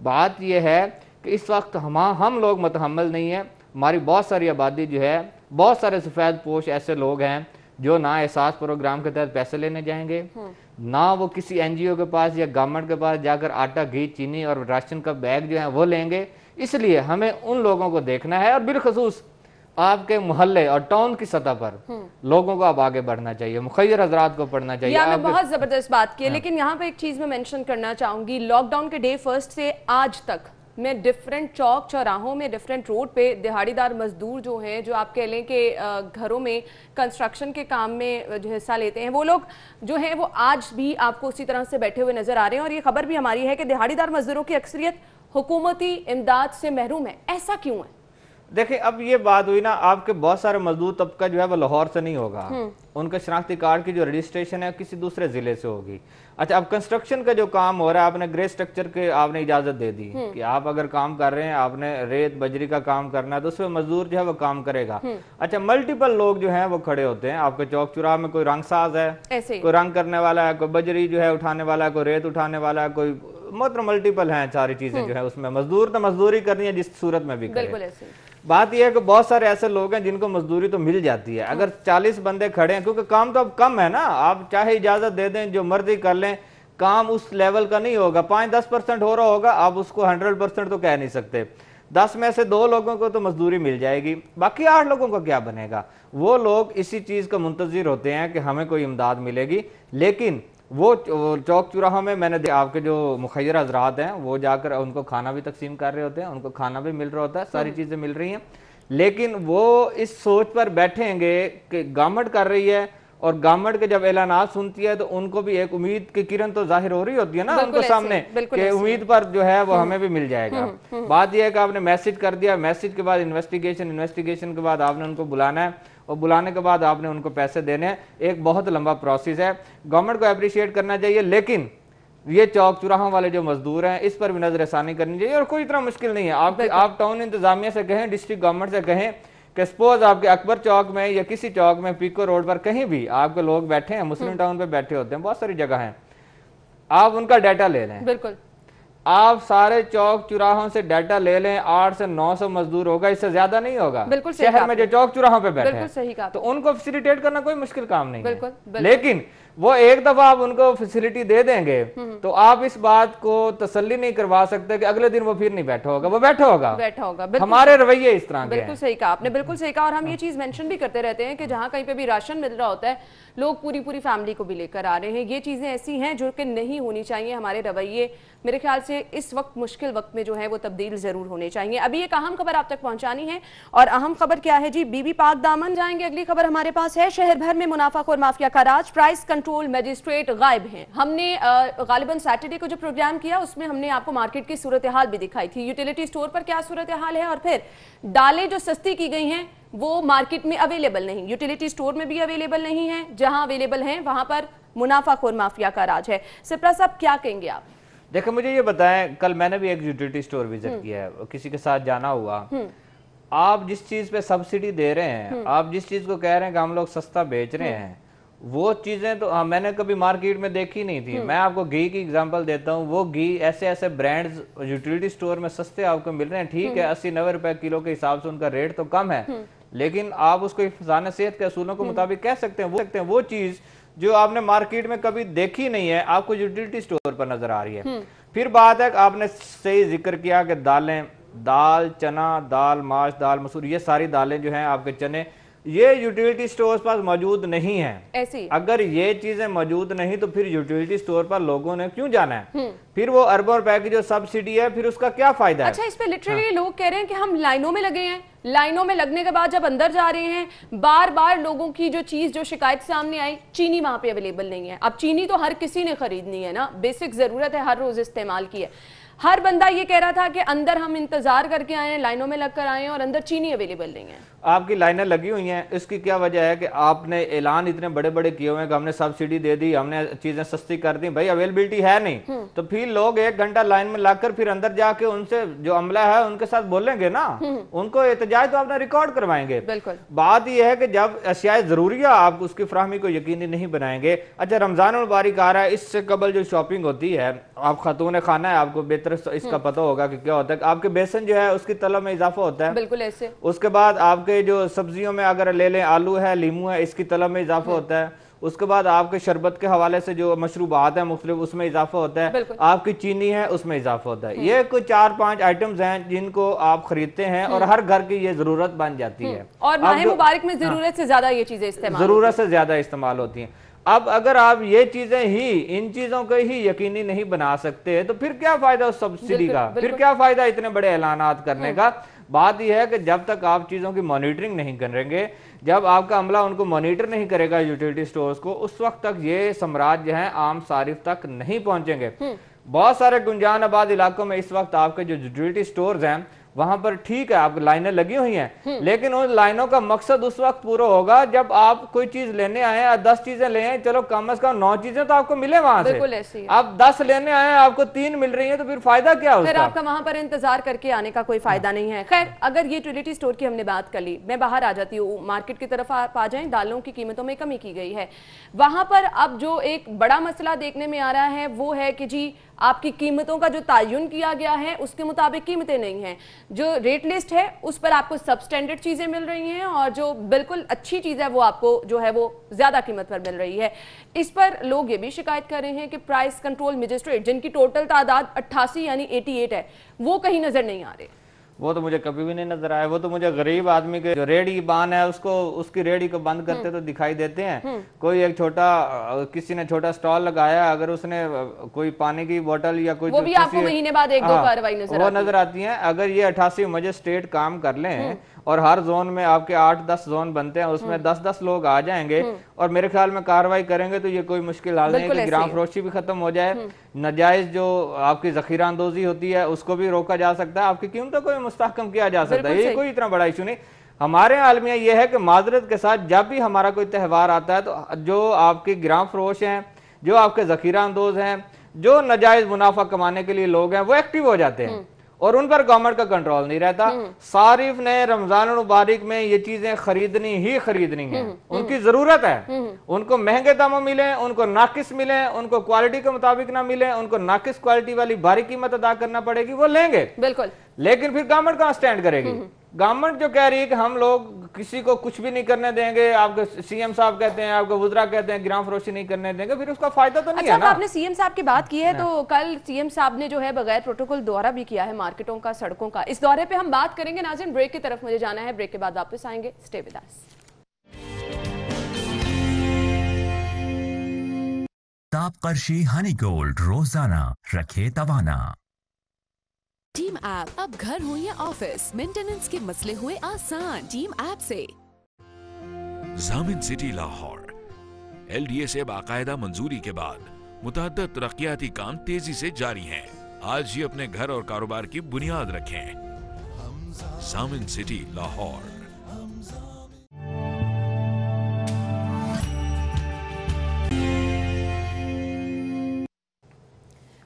बात यह है कि इस वक्त हम लोग मुतहम्मिल नहीं है। हमारी बहुत सारी आबादी जो है, बहुत सारे सफ़ेद पोश ऐसे लोग हैं जो ना एहसास प्रोग्राम के तहत पैसे लेने जाएंगे, ना वो किसी एनजीओ के पास या गवर्नमेंट के पास जाकर आटा, घी, चीनी और राशन का बैग जो है वो लेंगे। इसलिए हमें उन लोगों को देखना है और बिलखसूस आपके मोहल्ले और टाउन की सतह पर लोगों को अब आगे बढ़ना चाहिए, मुखय्यर हजरात को पढ़ना चाहिए। आपने बहुत जबरदस्त बात की है, लेकिन यहाँ पे एक चीज मैं मेंशन करना चाहूंगी, लॉकडाउन के डे फर्स्ट से आज तक मैं डिफरेंट चौक चौराहों में, डिफरेंट रोड पे दिहाड़ीदार मजदूर जो हैं, जो आप कह लें कि घरों में कंस्ट्रक्शन के काम में जो हिस्सा लेते हैं, वो लोग जो हैं वो आज भी आपको उसी तरह से बैठे हुए नजर आ रहे हैं। और ये खबर भी हमारी है कि दिहाड़ीदार मजदूरों की अक्सरियत हुकूमती इमदाद से महरूम है। ऐसा क्यों है? देखिए, अब ये बात हुई ना, आपके बहुत सारे मजदूर तबका जो है वो लाहौर से नहीं होगा, उनका शनाख्ती कार्ड की जो रजिस्ट्रेशन है किसी दूसरे जिले से होगी। अच्छा, अब कंस्ट्रक्शन का जो काम हो रहा है, आपने ग्रे स्ट्रक्चर के आपने इजाजत दे दी कि आप अगर काम कर रहे हैं, आपने रेत बजरी का काम करना है तो उसमें मजदूर जो है वो काम करेगा। अच्छा, मल्टीपल लोग जो हैं वो खड़े होते हैं आपके चौक चौराहे में, कोई रंगसाज है, कोई रंग करने वाला है, कोई बजरी जो है उठाने वाला है, कोई रेत उठाने वाला है, कोई मतलब मल्टीपल हैं सारी चीजें जो है उसमें। मजदूर तो मजदूरी करनी है जिस सूरत में भी करे। बात यह है कि बहुत सारे ऐसे लोग हैं जिनको मजदूरी तो मिल जाती है। अगर 40 बंदे खड़े हैं, क्योंकि काम तो अब कम है ना, आप चाहे इजाजत दे दें, जो मर्जी कर लें, काम उस लेवल का नहीं होगा। 5-10% हो रहा होगा, आप उसको 100% तो कह नहीं सकते। 10 में से 2 लोगों को तो मजदूरी मिल जाएगी, बाकी 8 लोगों को क्या बनेगा? वो लोग इसी चीज का मुंतजिर होते हैं कि हमें कोई इमदाद मिलेगी, लेकिन वो चौक चौराहों में मैंने आपके जो मुखय्यर हजरात हैं वो जाकर उनको खाना भी तकसीम कर रहे होते हैं, उनको खाना भी मिल रहा होता है, सारी चीजें मिल रही हैं, लेकिन वो इस सोच पर बैठेंगे कि गवर्नमेंट कर रही है, और गवर्नमेंट के जब ऐलानात सुनती है तो उनको भी एक उम्मीद की किरण तो जाहिर हो रही होती है ना उनको सामने कि उम्मीद पर जो है वो हमें भी मिल जाएगा। बात यह है कि आपने मैसेज कर दिया, मैसेज के बाद इन्वेस्टिगेशन के बाद आपने उनको बुलाना है, और बुलाने के बाद आपने उनको पैसे देने हैं। एक बहुत लंबा प्रोसेस है, गवर्नमेंट को अप्रिशिएट करना चाहिए, लेकिन ये चौक चौराहों वाले जो मजदूर हैं इस पर भी नजरसानी करनी चाहिए। और कोई इतना मुश्किल नहीं है, आप टाउन इंतजामिया से कहें, डिस्ट्रिक्ट गवर्नमेंट से कहें कि सपोज आपके अकबर चौक में या किसी चौक में, पीको रोड पर कहीं भी आपके लोग बैठे हैं, मुस्लिम टाउन पे बैठे होते हैं, बहुत सारी जगह हैं, आप उनका डाटा ले लें। बिल्कुल, आप सारे चौक चौराहों से डाटा ले लें, 800 से 900 मजदूर होगा, इससे ज्यादा नहीं होगा। बिल्कुल, शहर में जो चौक चौराहों पे बैठे हैं तो उनको फैसिलिटेट करना कोई मुश्किल काम नहीं है। लेकिन वो एक दफा आप उनको फैसिलिटी दे देंगे तो आप इस बात को तसल्ली नहीं करवा सकते कि अगले दिन वो फिर नहीं बैठा होगा, वो बैठा होगा। हमारे रवैये इस तरह के। बिल्कुल सही कहा आपने, बिल्कुल सही कहा। और हम ये चीज मेंशन भी करते रहते हैं कि जहां कहीं पे भी राशन मिल रहा होता है, लोग पूरी फैमिली को भी लेकर आ रहे हैं। ये चीजें ऐसी हैं जो कि नहीं होनी चाहिए। हमारे रवैये मेरे ख्याल से इस वक्त मुश्किल वक्त में जो है वो तब्दील जरूर होने चाहिए। अभी एक अहम खबर आप तक पहुंचानी है, और अहम खबर क्या है जी? बीबी पाक दामन जाएंगे। अगली खबर हमारे पास है, शहर भर में मुनाफाखोर माफिया का राज, प्राइस कंट्रोल मजिस्ट्रेट गायब हैं। हमने गालिबन सैटरडे को जो प्रोग्राम किया उसमें हमने आपको मार्केट की सूरत हाल भी दिखाई थी, यूटिलिटी स्टोर पर क्या सूरत हाल है, और फिर दालें जो सस्ती की गई हैं वो मार्केट में अवेलेबल नहीं, यूटिलिटी स्टोर में भी अवेलेबल नहीं है, जहां अवेलेबल हैं वहां पर मुनाफाखोर माफिया का राज है। सिप्रा साहब क्या कहेंगे आप? देखो, मुझे ये बताएं, कल मैंने भी एक यूटिलिटी स्टोर विजिट किया है, किसी के साथ जाना हुआ। आप जिस चीज पे सब्सिडी दे रहे हैं, आप जिस चीज को कह रहे हैं कि हम लोग सस्ता बेच रहे हैं, वो चीजें तो मैंने कभी मार्केट में देखी नहीं थी। मैं आपको घी की एग्जांपल देता हूँ, वो घी ऐसे ब्रांड्स यूटिलिटी स्टोर में सस्ते आपको मिल रहे हैं, ठीक है, 80-90 रुपए किलो के हिसाब से उनका रेट तो कम है, लेकिन आप उसको हिफाज़त सेहत के असूलों के मुताबिक कह सकते हैं वो चीज जो आपने मार्केट में कभी देखी नहीं है, आपको यूटिलिटी स्टोर पर नजर आ रही है। फिर बात है कि आपने सही जिक्र किया कि दालें, दाल चना, दाल माश, दाल मसूर, ये सारी दालें जो हैं आपके चने, ये यूटिलिटी स्टोर पर मौजूद नहीं है। ऐसी अगर ये चीजें मौजूद नहीं तो फिर यूटिलिटी स्टोर पर लोगों ने क्यों जाना है? फिर वो अरबों रुपए की जो सब्सिडी है, फिर उसका क्या फायदा है? अच्छा, इस पे लिटरली लोग कह रहे हैं कि हम लाइनों में लगे हैं, लाइनों में लगने के बाद जब अंदर जा रहे हैं, बार बार लोगों की जो चीज, जो शिकायत सामने आई, चीनी वहां पे अवेलेबल नहीं है। अब चीनी तो हर किसी ने खरीदनी है ना, बेसिक जरूरत है, हर रोज इस्तेमाल की है। हर बंदा ये कह रहा था कि अंदर हम इंतजार करके आए हैं, लाइनों में लगकर आए हैं और अंदर चीनी अवेलेबल नहीं है। आपकी लाइनें लगी हुई हैं, इसकी क्या वजह है कि आपने ऐलान इतने बड़े बड़े किए हुए हैं कि हमने सब्सिडी दे दी, हमने चीजें सस्ती कर दी, भाई अवेलेबिलिटी है नहीं, तो फिर लोग 1 घंटा लाइन में लगकर फिर अंदर जाके उनसे जो अमला है उनके साथ बोलेंगे ना, उनको एहतजाज तो आपने रिकॉर्ड करवाएंगे। बिल्कुल। बात यह है कि जब अशियाए जरूरिया आप उसकी फ्राहमी को यकीनी नहीं बनाएंगे। अच्छा, रमजान मुबारक आ रहा है, इससे कबल जो शॉपिंग होती है, आप खातून खाना है, आपको बेहतर इसका पता होगा कि क्या होता है, आपके बेसन जो है उसकी तलब में इजाफा होता है, बिल्कुल ऐसे। उसके बाद आपके जो सब्जियों में अगर ले लें, आलू है, लीमू है, इसकी तलब में इजाफा होता है, उसके बाद आपके शरबत के हवाले से जो मशरूबात है मुख्तलिफ, उसमें इजाफा होता है, आपकी चीनी है उसमें इजाफा होता है। ये कुछ 4-5 आइटम्स हैं जिनको आप खरीदते हैं और हर घर की ये जरूरत बन जाती है, और माह मुबारक में जरूरत से ज्यादा ये चीजें जरूरत से ज्यादा इस्तेमाल होती हैं। अब अगर आप ये चीजें ही, इन चीजों को ही यकीनी नहीं बना सकते तो फिर क्या फायदा उस सब्सिडी का, फिर क्या फायदा इतने बड़े ऐलानात करने का। बात यह है कि जब तक आप चीजों की मॉनिटरिंग नहीं करेंगे, जब आपका अमला उनको मॉनिटर नहीं करेगा यूटिलिटी स्टोर्स को, उस वक्त तक ये साम्राज्य हैं आम सारिफ तक नहीं पहुंचेंगे। बहुत सारे गुंजान आबाद इलाकों में इस वक्त आपके जो यूटिलिटी स्टोर्स हैं वहां पर ठीक है, आप लाइनें लगी हुई हैं, लेकिन उन लाइनों का मकसद उस वक्त पूरा होगा जब आप कोई चीज लेने आए, 10 चीजें ले आए, चलो कम से कम 9 चीजें तो आपको मिले वहां से। आप 10 लेने आए, आपको 3 मिल रही हैं, तो फिर फायदा क्या उसका? फिर आपका वहां पर इंतजार करके आने का कोई फायदा नहीं है। खैर, अगर ये यूटिलिटी स्टोर की हमने बात कर ली, मैं बाहर आ जाती हूँ, मार्केट की तरफ आप आ जाएं, दालों की कीमतों में कमी की गई है। वहां पर अब जो एक बड़ा मसला देखने में आ रहा है वो है कि जी आपकी कीमतों का जो तायुन किया गया है उसके मुताबिक कीमतें नहीं हैं। जो रेट लिस्ट है उस पर आपको सब स्टैंडर्ड चीजें मिल रही हैं और जो बिल्कुल अच्छी चीज है वो आपको जो है वो ज्यादा कीमत पर मिल रही है। इस पर लोग ये भी शिकायत कर रहे हैं कि प्राइस कंट्रोल मजिस्ट्रेट, जिनकी टोटल तादाद 88 यानी 88 है, वो कहीं नजर नहीं आ रहे। वो तो मुझे कभी भी नहीं नजर आया। वो तो मुझे गरीब आदमी के जो रेडी बान है उसको, उसकी रेडी को बंद करते तो दिखाई देते हैं। कोई एक छोटा, किसी ने छोटा स्टॉल लगाया, अगर उसने कोई पानी की बोतल या कोई, वो भी आपको महीने बाद 1-2 कार्रवाई नजर आती है। अगर ये 88 मजिस्ट्रेट काम कर लें और हर जोन में आपके 8-10 जोन बनते हैं, उसमें 10-10 लोग आ जाएंगे और मेरे ख्याल में कार्रवाई करेंगे तो ये कोई मुश्किल हाल नहीं है कि गिराम फरोशी भी खत्म हो जाए, नजायज जो आपकी जखीरा अंदोजी होती है उसको भी रोका जा सकता है, आपकी कीमतों को भी मुस्तहकम किया जा सकता है। ये कोई इतना बड़ा इशू नहीं। हमारे आलमिया ये है कि माजरत के साथ जब भी हमारा कोई त्यौहार आता है तो जो आपके गिराम फरोश हैं, जो आपके जखीरा अंदोज हैं, जो नजायज मुनाफा कमाने के लिए लोग हैं, वो एक्टिव हो जाते हैं और उन पर गवर्नमेंट का कंट्रोल नहीं रहता। सारिफ ने रमजान मुबारक में ये चीजें खरीदनी ही खरीदनी है, उनकी जरूरत है। उनको महंगे दामों मिले, उनको नाकिस मिले, उनको क्वालिटी के मुताबिक ना मिले, उनको नाकिस क्वालिटी वाली भारी कीमत अदा करना पड़ेगी, वो लेंगे बिल्कुल। लेकिन फिर गवर्नमेंट कहां स्टैंड करेगी? गवर्नमेंट जो कह रही है कि हम लोग किसी को कुछ भी नहीं करने देंगे, आपके सीएम साहब कहते हैं, आपके वुज़रा कहते हैं गिराम फरोशी नहीं करने देंगे, फिर उसका फायदा तो नहीं है ना। आपने सीएम साहब की बात की है तो कल सीएम साहब ने जो है बगैर प्रोटोकॉल दौरा भी किया है मार्केटों का, सड़कों का। इस दौरे पे हम बात करेंगे। नाज़रीन, ब्रेक की तरफ मुझे जाना है, ब्रेक के बाद वापस आएंगे। Stay with us. तापकर्शी हनी गोल्ड रोजाना रखे तवाना। टीम ऐप, अब घर हो या ऑफिस, मेंटेनेंस के मसले हुए आसान टीम ऐप से। जामिन सिटी लाहौर LDA से बाकायदा मंजूरी के बाद मुतअद्दिद तरक्याती काम तेजी से जारी हैं। आज ही अपने घर और कारोबार की बुनियाद रखें। जामिन सिटी लाहौर।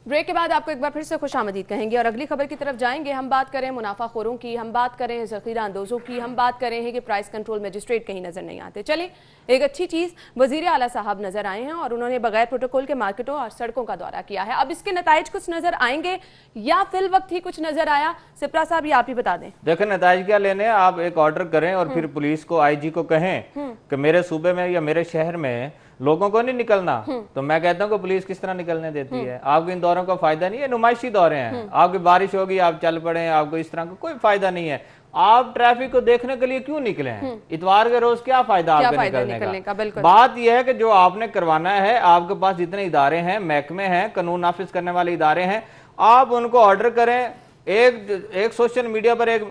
ब्रेक के बाद आपको एक बार फिर से खुशामदीद कहेंगे और अगली खबर की तरफ जाएंगे। हम बात करें मुनाफाखोरों की, हम बात करें जखीरा अंदोजों की, हम बात करें हैं कि प्राइस कंट्रोल मजिस्ट्रेट कहीं नजर नहीं आते। चलिए, एक अच्छी चीज, वजीर आला साहब नजर आए हैं और उन्होंने बगैर प्रोटोकॉल के मार्केटों और सड़कों का दौरा किया है। अब इसके नताइज कुछ नजर आएंगे या फिल वक्त ही कुछ नजर आया? सिप्रा साहब, ये आप ही बता दें। देखें, नताइज क्या लेने, आप एक ऑर्डर करें और फिर पुलिस को, IG को कहें कि मेरे सूबे में या मेरे शहर में लोगों को नहीं निकलना, तो मैं कहता हूँ कि पुलिस किस तरह निकलने देती है। आपको इन दौरों का फायदा नहीं है, नुमाइशी दौरे हैं। आपकी बारिश होगी, आप चल पड़े, आपको इस तरह का कोई फायदा नहीं है। आप ट्रैफिक को देखने के लिए क्यों निकले हैं? इतवार के रोज क्या फायदा आपके निकलने का? बात यह है कि जो आपने करवाना है, आपके पास जितने इदारे हैं, महकमे हैं, कानून नाफिज करने वाले इदारे हैं, आप उनको ऑर्डर करें। एक सोशल मीडिया पर एक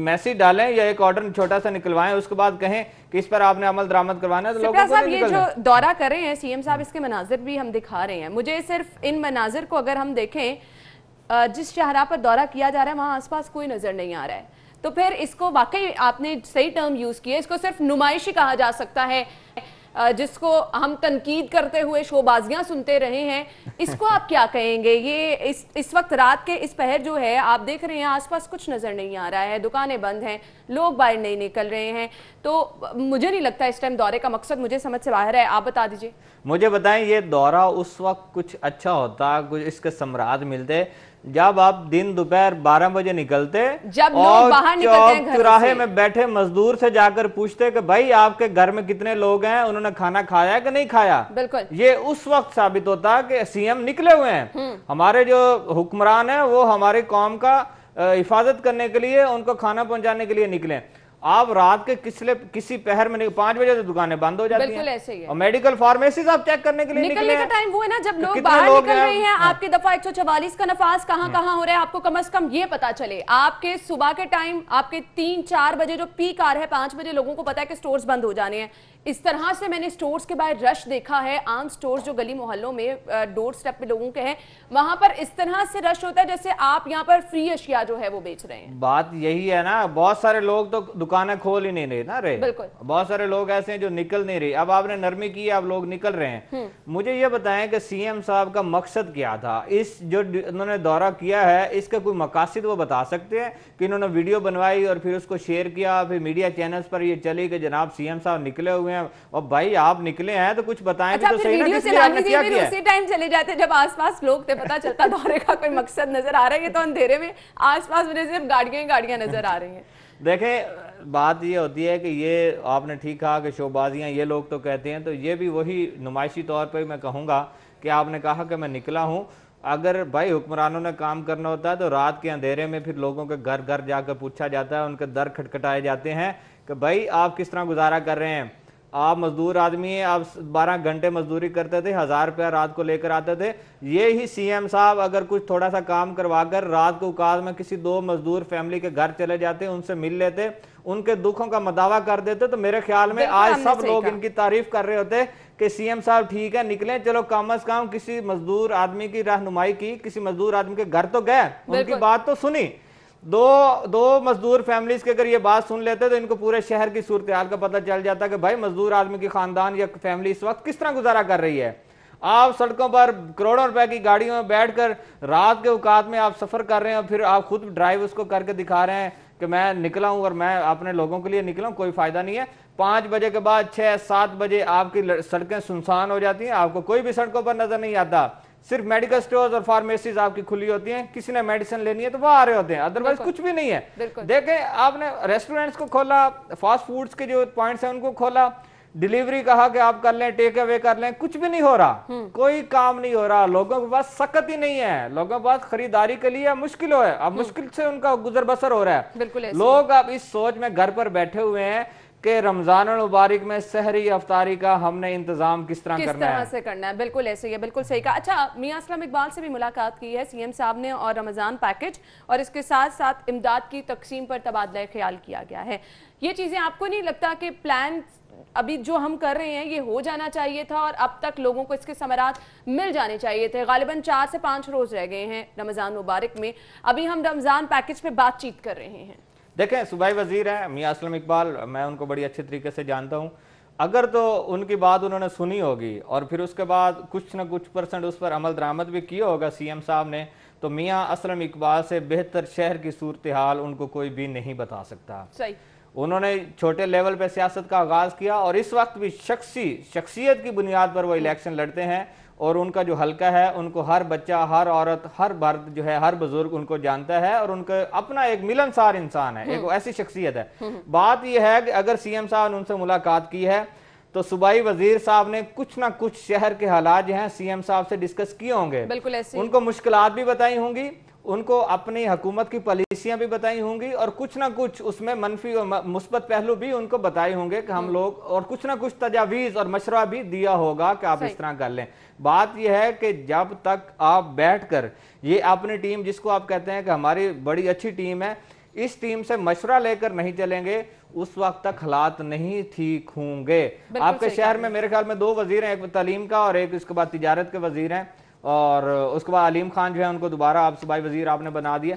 मैसेज डालें या एक ऑर्डर छोटा सा निकलवाएं, उसके बाद कहें कि इस पर आपने अमल दरामद करवाना है। तो लोगों को ये जो दौरा कर रहे हैं सीएम साहब, इसके मनाजिर भी हम दिखा रहे हैं। मुझे सिर्फ इन मनाजिर को अगर हम देखें, जिस शाहराह पर दौरा किया जा रहा है वहां आसपास कोई नजर नहीं आ रहा है, तो फिर इसको वाकई आपने सही टर्म यूज किया, इसको सिर्फ नुमाइशी कहा जा सकता है, जिसको हम तनकीद करते हुए शोबाजियां सुनते रहे हैं, इसको आप क्या कहेंगे? ये इस वक्त रात के इस पहर जो है आप देख रहे हैं आसपास कुछ नजर नहीं आ रहा है, दुकानें बंद हैं, लोग बाहर नहीं निकल रहे हैं, तो मुझे नहीं लगता इस टाइम दौरे का मकसद मुझे समझ से बाहर है। आप बता दीजिए। मुझे बताएं, ये दौरा उस वक्त कुछ अच्छा होता, कुछ इसके समराद मिलते जब आप दिन दोपहर 12 बजे निकलते, जब लोग बाहर निकलते हैं घर चौराहे में बैठे मजदूर से जाकर पूछते कि भाई आपके घर में कितने लोग हैं, उन्होंने खाना खाया कि नहीं खाया। बिल्कुल, ये उस वक्त साबित होता कि सीएम निकले हुए हैं, हमारे जो हुक्मरान है वो हमारी कौम का हिफाजत करने के लिए, उनको खाना पहुंचाने के लिए निकले। आप रात के किसी पहर में 5 बजे तो दुकानें बंद हो जाती हैं। ऐसे ही है। और मेडिकल फार्मेसीज आप चेक करने के लिए निकलने का टाइम वो है ना जब लोग बाहर निकल रहे हैं। आपके दफा 144 का नफाज कहां हो रहा है, आपको कम से कम ये पता चले। आपके सुबह के टाइम आपके 3-4 बजे जो पीक आर है, 5 बजे लोगों को पता है कि स्टोर्स बंद हो जाने हैं। इस तरह से मैंने स्टोर्स के बाहर रश देखा है। आम स्टोर्स जो गली मोहल्लों में डोर स्टेप पे लोगों के हैं, वहां पर इस तरह से रश होता है जैसे आप यहाँ पर फ्री अशिया जो है वो बेच रहे हैं। बात यही है ना, बहुत सारे लोग तो दुकानें खोल ही नहीं रहे ना रे। बिल्कुल, बहुत सारे लोग ऐसे हैं जो निकल नहीं रहे। अब आपने नरमी की, अब लोग निकल रहे हैं। मुझे ये बताएं कि सीएम साहब का मकसद क्या था? इस जो उन्होंने दौरा किया है, इसका कोई मकासद वो बता सकते हैं कि इन्होंने वीडियो बनवाई और फिर उसको शेयर किया, फिर मीडिया चैनल्स पर ये चली कि जनाब सीएम साहब निकले हुए हैं। और भाई आप निकले हैं तो कुछ बताएं भी तो सही ना, किसलिए आपने क्या किया? उसी टाइम चले जाते जब आसपास लोग थे, पता चलता दौरे का कोई मकसद नजर आ रहा है। ये तो अंधेरे में आसपास मुझे सिर्फ गाड़ियां नजर आ रही हैं। देखें, बात ये होती है कि ये आपने ठीक कहा कि शोबाजियां ये लोग तो कहते हैं, तो ये भी वही नुमाइशी तौर पर मैं कहूँगा कि आपने कहा कि मैं निकला हूँ। अगर भाई हुक्मरानों ने काम करना होता है तो रात के अंधेरे में फिर लोगों के घर घर जाकर पूछा जाता है, उनके दर खटखटाए जाते हैं कि भाई आप किस तरह गुजारा कर रहे हैं। आप मजदूर आदमी हैं, आप 12 घंटे मजदूरी करते थे, 1000 रुपया रात को लेकर आते थे। ये ही सीएम साहब अगर कुछ थोड़ा सा काम करवाकर रात को औकात में किसी 2 मजदूर फैमिली के घर चले जाते, उनसे मिल लेते, उनके दुखों का मदावा कर देते, तो मेरे ख्याल में आज सब लोग इनकी तारीफ कर रहे होते कि सीएम साहब ठीक है निकले, चलो कम से कम किसी मजदूर आदमी की रहनुमाई की, किसी मजदूर आदमी के घर तो गए, उनकी बात तो सुनी। दो मजदूर फैमिलीज के अगर ये बात सुन लेते तो इनको पूरे शहर की सूरत हाल का पता चल जाता कि भाई मजदूर आदमी की खानदान या फैमिली इस वक्त किस तरह गुजारा कर रही है। आप सड़कों पर करोड़ों रुपए की गाड़ियों में बैठकर रात के औकात में आप सफर कर रहे हैं, फिर आप खुद ड्राइव उसको करके दिखा रहे हैं कि मैं निकला हूं और मैं अपने लोगों के लिए निकला हूं। कोई फायदा नहीं है। 5 बजे के बाद 6-7 बजे आपकी सड़कें सुनसान हो जाती हैं, आपको कोई भी सड़कों पर नजर नहीं आता। सिर्फ मेडिकल स्टोर्स और फार्मेसीज आपकी खुली होती हैं, किसी ने मेडिसिन लेनी है तो वो आ रहे होते हैं, अदरवाइज कुछ भी नहीं है। देखें, आपने रेस्टोरेंट्स को खोला, फास्ट फूड्स के जो पॉइंट्स हैं उनको खोला, डिलीवरी कहा कि आप कर लें, टेक अवे कर लें, कुछ भी नहीं हो रहा, कोई काम नहीं हो रहा। लोगों के पास सकत ही नहीं है, लोगों के पास खरीदारी के लिए मुश्किल है, अब मुश्किल से उनका गुजर बसर हो रहा है। लोग अब इस सोच में घर पर बैठे हुए हैं कि रमजान मुबारक में सहरी अफ्तारी का हमने इंतजाम किस तरह करना है। बिल्कुल ऐसे ही है, बिल्कुल सही कहा। अच्छा, मियां असलम इकबाल से भी मुलाकात की है सीएम साहब ने, और रमजान पैकेज और इसके साथ साथ इमदाद की तकसीम पर तबादला ख्याल किया गया है। ये चीजें आपको नहीं लगता कि प्लान अभी जो हम कर रहे हैं ये हो जाना चाहिए था और अब तक लोगों को इसके समरात मिल जाने चाहिए थे? गालिबन 4 से 5 रोज रह गए हैं रमजान मुबारक में, अभी हम रमजान पैकेज पे बातचीत कर रहे हैं। देखें, सूबाई वजीर हैं मियां असलम इकबाल, मैं उनको बड़ी अच्छे तरीके से जानता हूं। अगर तो उनकी बात उन्होंने सुनी होगी और फिर उसके बाद कुछ ना कुछ % उस पर अमल दरामद भी किया होगा सीएम साहब ने, तो मियां असलम इकबाल से बेहतर शहर की सूरत हाल उनको कोई भी नहीं बता सकता। सही। उन्होंने छोटे लेवल पे सियासत का आगाज किया और इस वक्त भी शख्सियत की बुनियाद पर वो इलेक्शन लड़ते हैं और उनका जो हल्का है उनको हर बच्चा, हर औरत, हर मर्द जो है, हर बुजुर्ग उनको जानता है और उनका अपना एक मिलनसार इंसान है, एक ऐसी शख्सियत है। बात यह है कि अगर सीएम साहब ने उनसे मुलाकात की है तो सूबाई वजीर साहब ने कुछ ना कुछ शहर के हालात जो हैं सीएम साहब से डिस्कस किए होंगे, बिल्कुल ऐसे। उनको मुश्किलात भी बताई होंगी, उनको अपनी हुकूमत की पॉलिसियां भी बताई होंगी और कुछ ना कुछ उसमें मनफी और मुस्बत पहलू भी उनको बताए होंगे कि हम लोग, और कुछ ना कुछ तजावीज और मशवरा भी दिया होगा कि आप इस तरह कर लें। बात यह है कि जब तक आप बैठकर ये अपनी टीम, जिसको आप कहते हैं कि हमारी बड़ी अच्छी टीम है, इस टीम से मशवरा लेकर नहीं चलेंगे, उस वक्त तक हालात नहीं ठीक होंगे। आपके शहर में मेरे ख्याल में 2 वजीर हैं, एक तालीम का और एक इसके बाद तिजारत के वजीर हैं। और उसके बाद अलीम खान जो है उनको दोबारा आप सूबाई वजीर आपने बना दिया।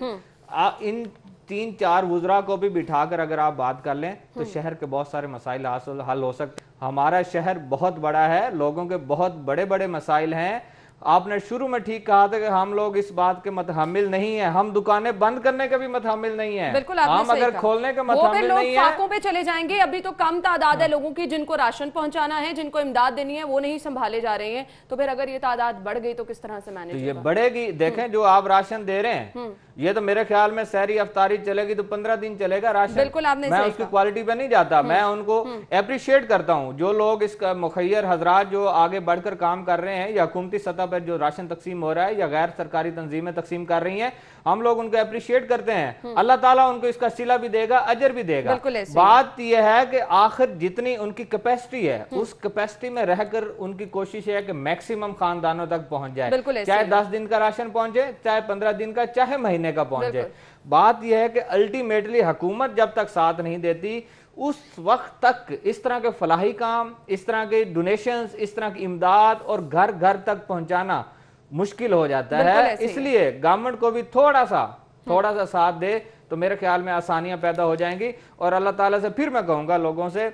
इन 3-4 वुज़रा को भी बिठाकर अगर आप बात कर लें तो शहर के बहुत सारे मसाइल हल हो सकते हैं। हमारा शहर बहुत बड़ा है, लोगों के बहुत बड़े बड़े मसाइल हैं। आपने शुरू में ठीक कहा था कि हम लोग इस बात के मतहमिल नहीं है, हम दुकानें बंद करने के भी मतहमिल नहीं है, बिल्कुल हम अगर खोलने के मतहमिल नहीं है। फाकों पे चले जाएंगे। अभी तो कम तादाद है लोगों की जिनको राशन पहुंचाना है, जिनको इमदाद देनी है, वो नहीं संभाले जा रहे हैं। तो फिर अगर ये तादाद बढ़ गई तो किस तरह से मैनेज तो ये बढ़ेगी। देखें जो आप राशन दे रहे हैं ये तो मेरे ख्याल में सहरी अफ्तारी चलेगी तो 15 दिन चलेगा राशन। बिल्कुल आपने मैं उसकी क्वालिटी पे नहीं जाता, मैं उनको अप्रिशिएट करता हूँ जो लोग इसका मुखैर हजरात जो आगे बढ़कर काम कर रहे हैं या हुकूमती सतह पर जो राशन तकसीम हो रहा है या गैर सरकारी तंजीमें तकसीम कर रही हैं, हम लोग उनको अप्रिशिएट करते हैं। अल्लाह ताला उनको इसका सिला भी देगा, अजर भी देगा। बात यह है कि आखिर जितनी उनकी कैपेसिटी है उस कैपेसिटी में रहकर उनकी कोशिश है कि मैक्सिमम खानदानों तक पहुंच जाए, चाहे 10 दिन का राशन पहुंचे, चाहे 15 दिन का, चाहे महीने का पहुंचे। बात यह है कि अल्टीमेटली हुकूमत जब तक साथ नहीं देती उस वक्त तक इस तरह के फलाही काम, इस तरह के डोनेशंस, इस तरह की इमदाद और घर घर तक पहुंचाना मुश्किल हो जाता है। इसलिए गवर्नमेंट को भी थोड़ा सा साथ दे तो मेरे ख्याल में आसानियां पैदा हो जाएंगी। और अल्लाह ताला से फिर मैं कहूंगा लोगों से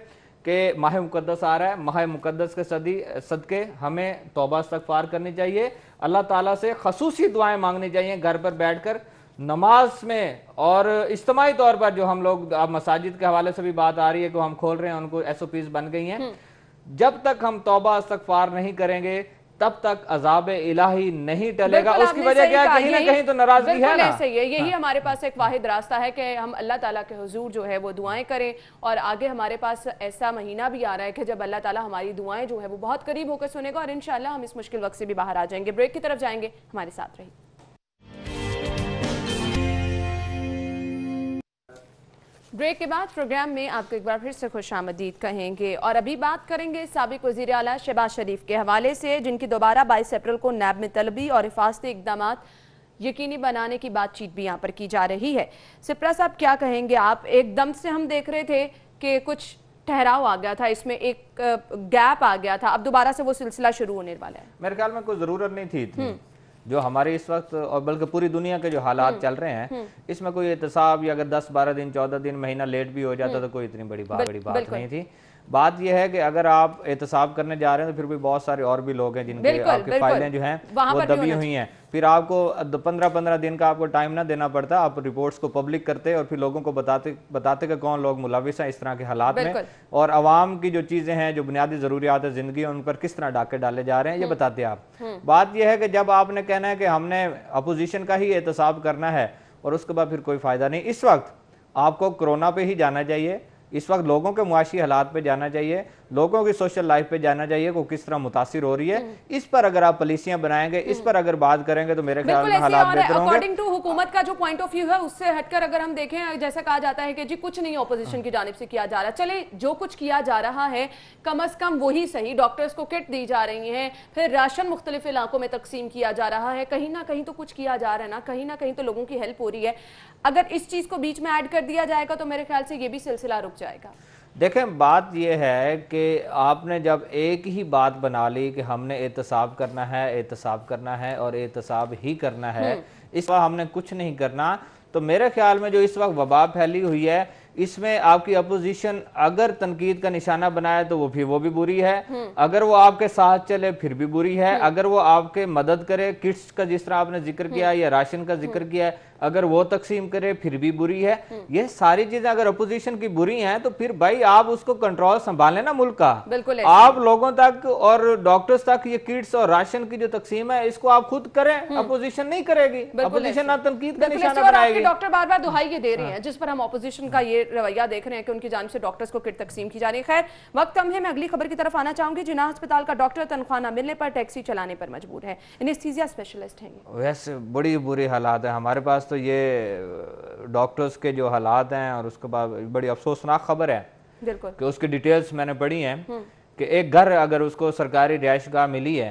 कि माह मुकद्दस आ रहा है, माह मुकद्दस के सदके हमें तौबा इस्तगफार करनी चाहिए, अल्लाह ताला से खसूसी दुआएं मांगनी चाहिए घर पर बैठकर नमाज में। और इज्तिमाई तौर पर जो हम लोग अब मसाजिद के हवाले से भी बात आ रही है कि हम खोल रहे हैं, उनको SOPs बन गई हैं। जब तक हम तौबा इस्तगफार नहीं करेंगे तब तक अजाब इलाही नहीं टलेगा। उसकी वजह क्या है? कहीं ना कहीं तो नाराजगी है ना। सही है, यही हमारे पास एक वाहिद रास्ता है कि हम अल्लाह ताला के हुजूर जो है वो दुआएं करें। और आगे हमारे पास ऐसा महीना भी आ रहा है कि जब अल्लाह ताला हमारी दुआएं जो है वो बहुत करीब होकर सुनेगा और इंशाअल्लाह हम इस मुश्किल वक्त से भी बाहर आ जाएंगे। ब्रेक की तरफ जाएंगे, हमारे साथ रहिए। ब्रेक के बाद प्रोग्राम में आपको एक बार फिर से खुशामदीद कहेंगे और अभी बात करेंगे साबिक वज़ीर आला शहबाज शरीफ के हवाले से, जिनकी दोबारा 22 अप्रैल को नैब में तलबी और हिफाजती इक़दाम यकीनी बनाने की बातचीत भी यहाँ पर की जा रही है। सिप्रा साहब क्या कहेंगे आप? एकदम से हम देख रहे थे कि कुछ ठहराव आ गया था, इसमें एक गैप आ गया था, अब दोबारा से वो सिलसिला शुरू होने वाला है। मेरे ख्याल में कोई जरूरत नहीं थी इतनी। जो हमारे इस वक्त और बल्कि पूरी दुनिया के जो हालात चल रहे हैं इसमें कोई एहतसाब या अगर 10-12 दिन 14 दिन महीना लेट भी हो जाता तो कोई इतनी बड़ी बात नहीं थी। बात यह है कि अगर आप एहतसाब करने जा रहे हैं तो फिर भी बहुत सारे और भी लोग हैं जिनके आपकी फाइलें जो हैं वो दबी हुई हैं। फिर आपको 15-15 दिन का आपको टाइम ना देना पड़ता, आप रिपोर्ट्स को पब्लिक करते और फिर लोगों को बताते कि कौन लोग मुलविस हैं इस तरह के हालात में, और आवाम की जो चीजें हैं जो बुनियादी जरूरियात है जिंदगी उन पर किस तरह डाके डाले जा रहे हैं ये बताते आप। बात यह है कि जब आपने कहना है कि हमने अपोजिशन का ही एहतसाब करना है और उसके बाद फिर कोई फायदा नहीं, इस वक्त आपको कोरोना पे ही जाना चाहिए, इस वक्त लोगों के मुआशी हालात पे जाना चाहिए, लोगों की सोशल लाइफ पे जाना चाहिए को किस तरह मुतासिर हो रही है। इस पर अगर आप पॉलिसियां बनाएंगे, इस पर अगर बात करेंगे तो मेरे ख्याल में हालात बेहतर होंगे। अकॉर्डिंग टू हुकूमत का जो पॉइंट ऑफ व्यू है उससे हटकर अगर हम देखें, जैसा कहा जाता है कि जी कुछ नहीं ऑपोजिशन की जानिब से किया जा रहा, चले जो कुछ किया जा रहा है कम अज कम वही सही। डॉक्टर्स को किट दी जा रही है, फिर राशन मुख्तलिफ इलाकों में तकसीम किया जा रहा है, कहीं ना कहीं तो कुछ किया जा रहा है ना, कहीं ना कहीं तो लोगों की हेल्प हो रही है। अगर इस चीज को बीच में ऐड कर दिया जाएगा तो मेरे ख्याल से ये भी सिलसिला रुक जाएगा। देखें बात यह है कि आपने जब एक ही बात बना ली कि हमने एहतसाब करना है और एहतसाब ही करना है, इस वक्त हमने कुछ नहीं करना, तो मेरे ख्याल में जो इस वक्त वबा फैली हुई है इसमें आपकी अपोजिशन अगर तनकीद का निशाना बनाए तो वो भी बुरी है, अगर वो आपके साथ चले फिर भी बुरी है, अगर वो आपके मदद करे, किट्स का जिस तरह आपने जिक्र किया या राशन का जिक्र किया, अगर वो तकसीम करे फिर भी बुरी है। ये सारी चीजें अगर अपोजिशन की बुरी हैं तो फिर भाई आप उसको कंट्रोल संभालें ना मुल्क का। बिल्कुल आप लोगों तक और डॉक्टर्स तक ये किट्स और राशन की जो तकसीम है इसको आप खुद करें, अपोजिशन नहीं करेगी, अपोजिशन ना तनकीद का निशाना बनाएगी। डॉक्टर बार बार दुहाई ये दे रहे हैं जिस पर हम अपोजिशन का ये रवैया देख रहे हैं कि उनकी जानिब से डॉक्टर्स को किट तकसीम की जा रही है। खैर वक्त कम है, मैं अगली खबर की तरफ आना चाहूंगी। जिन्ना अस्पताल का डॉक्टर तनख्वाह न मिलने पर टैक्सी चलाने पर मजबूर है, एनेस्थीसिया स्पेशलिस्ट हैं। वैसे बड़ी बुरी हालात है हमारे पास तो, ये डॉक्टर्स के जो हालात हैं और उसके बाद बड़ी अफसोसनाक खबर है बिल्कुल कि उसकी डिटेल्स मैंने पढ़ी हैं कि एक घर अगर उसको सरकारी रिहाइशगाह मिली है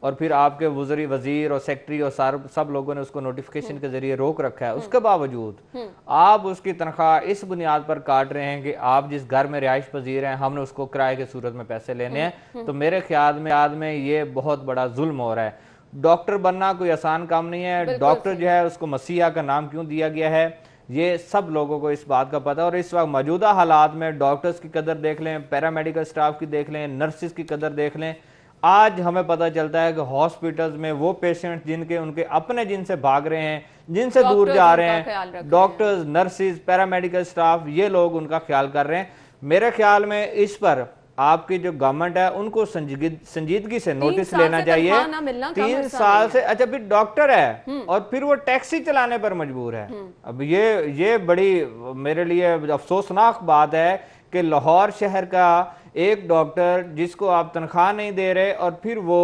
और फिर आपके वजीर और सेक्रेटरी और सब लोगों ने उसको नोटिफिकेशन के जरिए रोक रखा है, उसके बावजूद आप उसकी तनख्वाह इस बुनियाद पर काट रहे हैं कि आप जिस घर में रिहाइश पजीर हैं हमने उसको किराए की सूरत में पैसे लेने हैं, तो मेरे ख्याल में ये बहुत बड़ा जुल्म हो रहा है। डॉक्टर बनना कोई आसान काम नहीं है। डॉक्टर जो है उसको मसीहा का नाम क्यों दिया गया है, ये सब लोगों को इस बात का पता है। और इस वक्त मौजूदा हालात में डॉक्टर्स की कदर देख लें, पैरामेडिकल स्टाफ की देख लें, नर्सिस की कदर देख लें। आज हमें पता चलता है कि हॉस्पिटल्स में वो पेशेंट जिनके उनके अपने जिनसे भाग रहे हैं, जिनसे दूर जा रहे हैं, डॉक्टर्स, नर्सिस, पैरामेडिकल स्टाफ, ये लोग उनका ख्याल कर रहे हैं। मेरे ख्याल में इस पर आपकी जो गवर्नमेंट है उनको संजीदगी से नोटिस लेना चाहिए। 3 साल से, अच्छा फिर डॉक्टर है और फिर वो टैक्सी चलाने पर मजबूर है। अब ये बड़ी मेरे लिए अफसोसनाक बात है कि लाहौर शहर का एक डॉक्टर जिसको आप तनख्वाह नहीं दे रहे और फिर वो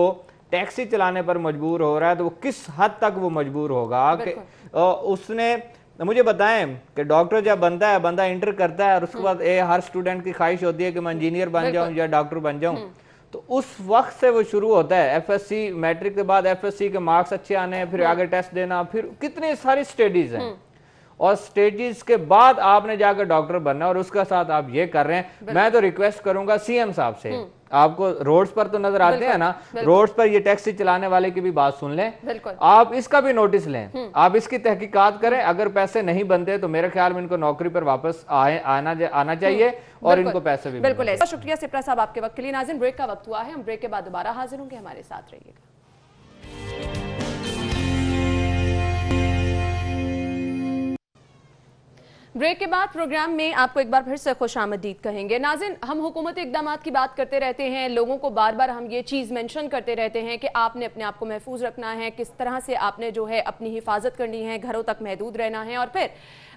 टैक्सी चलाने पर मजबूर हो रहा है, तो वो किस हद तक वो मजबूर होगा कि उसने मुझे बताएं कि डॉक्टर जब बनता है, बंदा इंटर करता है और उसके बाद हर स्टूडेंट की ख्वाहिश होती है कि मैं इंजीनियर बन जाऊं या डॉक्टर बन जाऊं, तो उस वक्त से वो शुरू होता है। एफएससी मैट्रिक के बाद एफएससी के मार्क्स अच्छे आने, फिर आगे टेस्ट देना, फिर कितनी सारी स्टडीज हैं और स्टेजेस के बाद आपने जाकर डॉक्टर बनना और उसके साथ आप ये कर रहे हैं। मैं तो रिक्वेस्ट करूंगा सीएम साहब से, आपको रोड्स पर तो नजर आते हैं ना, रोड्स पर ये टैक्सी चलाने वाले की भी बात सुन लें, आप इसका भी नोटिस लें, आप इसकी तहकीकात करें। अगर पैसे नहीं बनते तो मेरे ख्याल में इनको नौकरी पर वापस आना चाहिए और इनको पैसे भी। बिल्कुल ऐसा। शुक्रिया सिप्रा साहब आपके वक्त के लिए। नाज़रीन, ब्रेक का वक्त हुआ है, हम ब्रेक के बाद दोबारा हाजिर होंगे, हमारे साथ रहिएगा। ब्रेक के बाद प्रोग्राम में आपको एक बार फिर से खुशामदीद कहेंगे। नाज़रीन, हम हुकूमती इक़दामात की बात करते रहते हैं, लोगों को बार बार हम ये चीज़ मेंशन करते रहते हैं कि आपने अपने आप को महफूज रखना है, किस तरह से आपने जो है अपनी हिफाजत करनी है, घरों तक महदूद रहना है। और फिर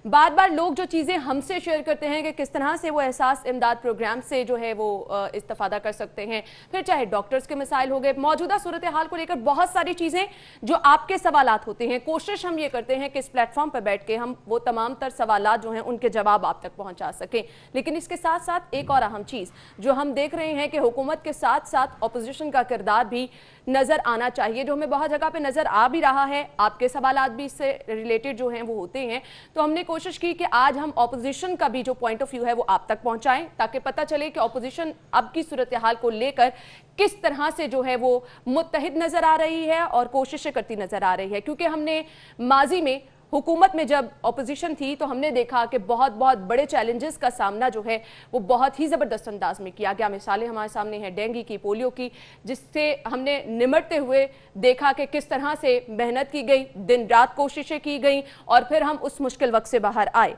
बार बार लोग जो चीज़ें हमसे शेयर करते हैं कि किस तरह से वो एहसास इमदाद प्रोग्राम से जो है वो इस्तेफादा कर सकते हैं, फिर चाहे डॉक्टर्स के मसाइल हो गए, मौजूदा सूरत हाल को लेकर बहुत सारी चीज़ें जो आपके सवालात होते हैं। कोशिश हम ये करते हैं कि इस प्लेटफॉर्म पर बैठ के हम वो तमाम तर सवालात जो हैं उनके जवाब आप तक पहुंचा सकें। लेकिन इसके साथ साथ एक और अहम चीज़ जो हम देख रहे हैं कि हुकूमत के साथ साथ अपोजिशन का किरदार भी नज़र आना चाहिए, जो हमें बहुत जगह पे नज़र आ भी रहा है। आपके सवालात भी इससे रिलेटेड जो हैं वो होते हैं, तो हमने कोशिश की कि आज हम ऑपोजिशन का भी जो पॉइंट ऑफ व्यू है वो आप तक पहुंचाएं, ताकि पता चले कि ऑपोजिशन अब की सूरत हाल को लेकर किस तरह से जो है वो मुत्तहिद नज़र आ रही है और कोशिशें करती नज़र आ रही है। क्योंकि हमने माजी में हुकूमत में जब ऑपोजिशन थी तो हमने देखा कि बहुत बहुत बड़े चैलेंजेस का सामना जो है वो बहुत ही ज़बरदस्त अंदाज में किया गया। मिसालें हमारे सामने हैं डेंगू की, पोलियो की, जिससे हमने निमटते हुए देखा कि किस तरह से मेहनत की गई, दिन रात कोशिशें की गई और फिर हम उस मुश्किल वक्त से बाहर आए।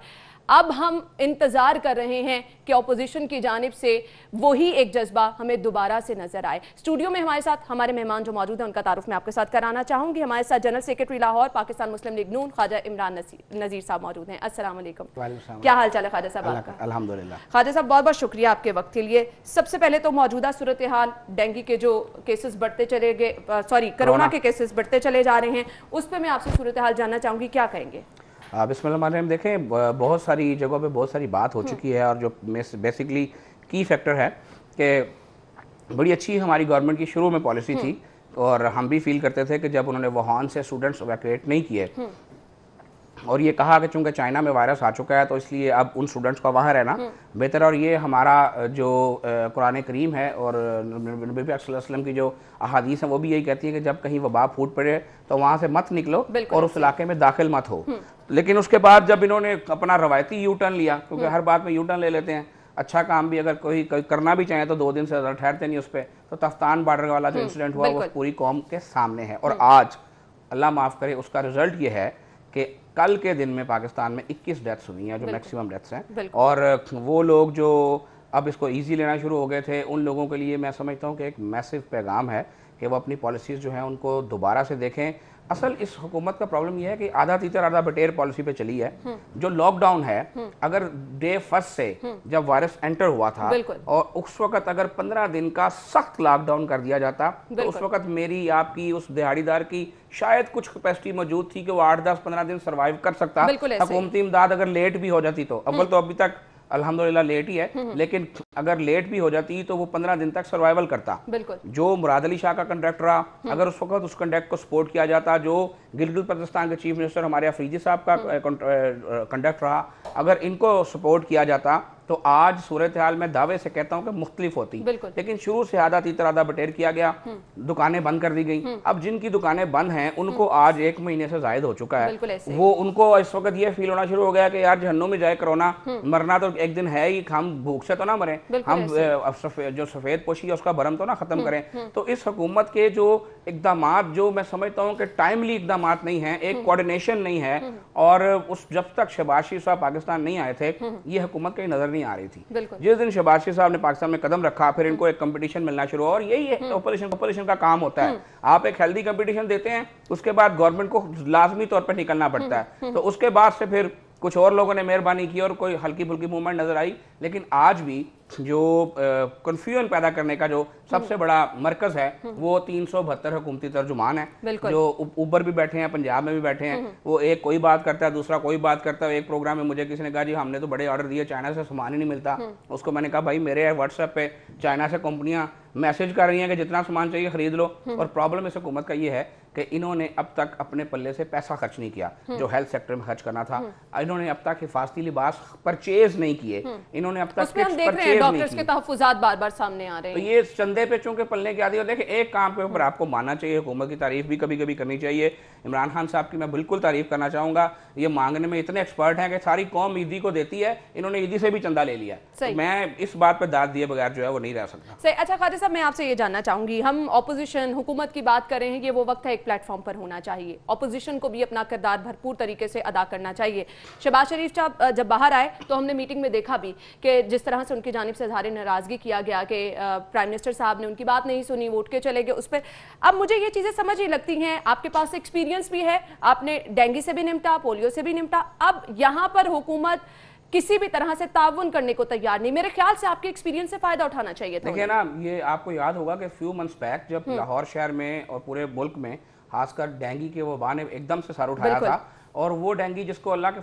अब हम इंतजार कर रहे हैं कि ऑपोजिशन की जानिब से वही एक जज्बा हमें दोबारा से नजर आए। स्टूडियो में हमारे साथ हमारे मेहमान जो मौजूद हैं उनका तारुफ मैं आपके साथ कराना चाहूंगी। हमारे साथ जनरल सेक्रेटरी लाहौर पाकिस्तान मुस्लिम लीग नून ख्वाजा इमरान नज़ीर साहब मौजूद हैं। अस्सलाम वालेकुम। क्या हाल चाल है ख्वाजा साहब आपका? अल्हम्दुलिल्लाह। ख्वाजा साहब बहुत बहुत शुक्रिया आपके वक्त के लिए। सबसे पहले तो मौजूदा सूरत हाल, डेंगू के जो केसेस बढ़ते चले गए, कोरोना के केसेस बढ़ते चले जा रहे हैं, उस पर मैं आपसे सूरत हाल जानना चाहूंगी, क्या कहेंगे? बिस्मिल्लाह। देखें, बहुत सारी जगहों पे बहुत सारी बात हो चुकी है और जो बेसिकली की फैक्टर है कि बड़ी अच्छी हमारी गवर्नमेंट की शुरू में पॉलिसी थी और हम भी फील करते थे कि जब उन्होंने वुहान से स्टूडेंट्स इवैक्यूएट नहीं किए और ये कहा कि चूंकि चाइना में वायरस आ चुका है तो इसलिए अब उन स्टूडेंट्स का वहाँ रहना बेहतर। और ये हमारा जो कुरान करीम है और नबी पाक सल्लल्लाहु अलैहि वसल्लम की जो अहादीस हैं वो भी यही कहती है कि जब कहीं वबा फूट पड़े तो वहाँ से मत निकलो और उस इलाके में दाखिल मत हो। लेकिन उसके बाद जब इन्होंने अपना रवायती यू टर्न लिया, क्योंकि हर बात में यू टर्न ले लेते हैं, अच्छा काम भी अगर कोई करना भी चाहे तो 2 दिन से ज़्यादा ठहरते नहीं उस पर, तो तफ्तान बॉर्डर वाला जो इंसिडेंट हुआ वो पूरी कौम के सामने है। और आज अल्लाह माफ़ करे उसका रिजल्ट ये है कि कल के दिन में पाकिस्तान में 21 डेथ्स हुई हैं, जो मैक्सिमम डेथ्स हैं। और वो लोग जो अब इसको ईजी लेना शुरू हो गए थे, उन लोगों के लिए मैं समझता हूँ कि एक मैसिव पैगाम है कि वो अपनी पॉलिसीज़ जो हैं उनको दोबारा से देखें। असल इस हुकूमत का प्रॉब्लम यह है कि आधा तीतर आधा बटेर पॉलिसी पे चली है। जो लॉकडाउन है, अगर डे फर्स्ट से जब वायरस एंटर हुआ था और उस वक्त अगर 15 दिन का सख्त लॉकडाउन कर दिया जाता तो उस वक्त मेरी आपकी उस दिहाड़ीदार की शायद कुछ कैपेसिटी मौजूद थी कि वो 8, 10, 15 दिन सर्वाइव कर सकता। हुकूमती इमदाद अगर लेट भी हो जाती तो अव्वल तो अभी तक अल्हम्दुलिल्लाह लेट ही है, लेकिन अगर लेट भी हो जाती तो वो 15 दिन तक सर्वाइवल करता। जो मुराद अली शाह का कंडक्ट रहा, अगर उस वक्त उस कंडक्ट को सपोर्ट किया जाता, जो गिलगित बल्तिस्तान के चीफ मिनिस्टर हमारे अफरीदी साहब का कंडक्ट रहा, अगर इनको सपोर्ट किया जाता तो आज सूरत हाल में दावे से कहता हूं कि मुख्तलिफ होती, लेकिन शुरू से आधा तीतर आधा बटेर किया गया, दुकानें बंद कर दी गई। अब जिनकी दुकानें बंद हैं उनको आज 1 महीने से जायद हो चुका है, वो उनको इस वक्त ये फील होना शुरू हो गया कि यार जहन्नुम में जाए कोरोना, मरना तो एक दिन है ही, हम भूख से तो ना मरें, हम जो सफेद पोशी है उसका भरम तो ना खत्म करें। तो इस हुकूमत के जो इकदाम, जो मैं समझता हूँ कि टाइमली इकदाम नहीं है, एक कोऑर्डिनेशन नहीं है, और उस जब तक शहबाज शरीफ साहब पाकिस्तान नहीं आए थे ये हुकूमत कहीं नजर नहीं आ रही थी। जिस दिन शहबाज शरीफ साहब ने पाकिस्तान में कदम रखा फिर इनको एक कंपटीशन मिलना शुरू हुआ, और यही ऑपोजिशन का काम होता है। आप एक हेल्दी कंपटीशन देते हैं, उसके बाद गवर्नमेंट को लाजमी तौर पर निकलना पड़ता है। तो उसके बाद से फिर कुछ और लोगों ने मेहरबानी की और कोई हल्की फुल्की मूवमेंट नजर आई, लेकिन आज भी जो कंफ्यूजन पैदा करने का जो सबसे बड़ा मरकज है वो 372 हुकूमती तर्जुमान है, जो ऊपर भी बैठे हैं, पंजाब में भी बैठे हैं। वो एक कोई बात करता है, दूसरा कोई बात करता है। एक प्रोग्राम में मुझे किसी ने कहा जी हमने तो बड़े ऑर्डर दिए, चाइना से सामान ही नहीं मिलता। उसको मैंने कहा भाई मेरे व्हाट्सएप पे चाइना से कंपनियां मैसेज कर रही हैं कि जितना सामान चाहिए खरीद लो, और प्रॉब्लम इस हुकूमत का ये है कि इन्होंने अब तक अपने पल्ले से पैसा खर्च नहीं किया जो हेल्थ सेक्टर में खर्च करना था। इन्होंने अब तक हिफाजती लिबास परचेज नहीं किए, इन्होंने अब तक डॉक्टर्स के तहफ्फुज़ात बार-बार सामने आ रहे हैं। तो ये चंदे पे चूंकि पलने की आदि है। देखिए एक काम के ऊपर आपको मानना चाहिए, हुकूमत की तारीफ भी कभी कभी करनी चाहिए। इमरान खान साहब की मैं बिल्कुल तारीफ करना चाहूंगा, ये मांगने में इतने एक्सपर्ट हैं कि सारी कौम ईदी को देती है, इन्होंने ईदी से भी चंदा ले लिया। तो मैं इस बात पर दाद दिए बगैर जो है वो नहीं रह सकता। सही। अच्छा कादिर साहब, मैं आपसे ये जानना चाहूंगी, हम ऑपोजिशन हुकूमत की बात कर रहे हैं कि वो वक्त है एक प्लेटफॉर्म पर होना चाहिए, ऑपोजिशन को भी अपना किरदार भरपूर तरीके से अदा करना चाहिए। शहबाज शरीफ साहब जब बाहर आए तो हमने मीटिंग में देखा भी कि जिस तरह से उनकी जानिब से इज़हार नाराजगी किया गया कि प्राइम मिनिस्टर साहब ने उनकी बात नहीं सुनी, वोट के चले गए उस पर। अब मुझे ये चीजें समझ नहीं लगती हैं, आपके पास एक्सपीरियंस भी है, आपने डेंगू से भी निपटा, पोलियो से भी निपटा, अब यहाँ पर हुकूमत किसी भी तरह से ताउन करने को तैयार नहीं। मेरे ख्याल से आपके एक्सपीरियंस से फायदा उठाना चाहिए था। देखिए ना, ये आपको याद होगा कि फ्यू मंथ्स बैक जब लाहौर शहर में और पूरे मुल्क में खासकर डेंगू के वबा ने एकदम से सर उठाया था, और वो डेंगू जिसको अल्लाह के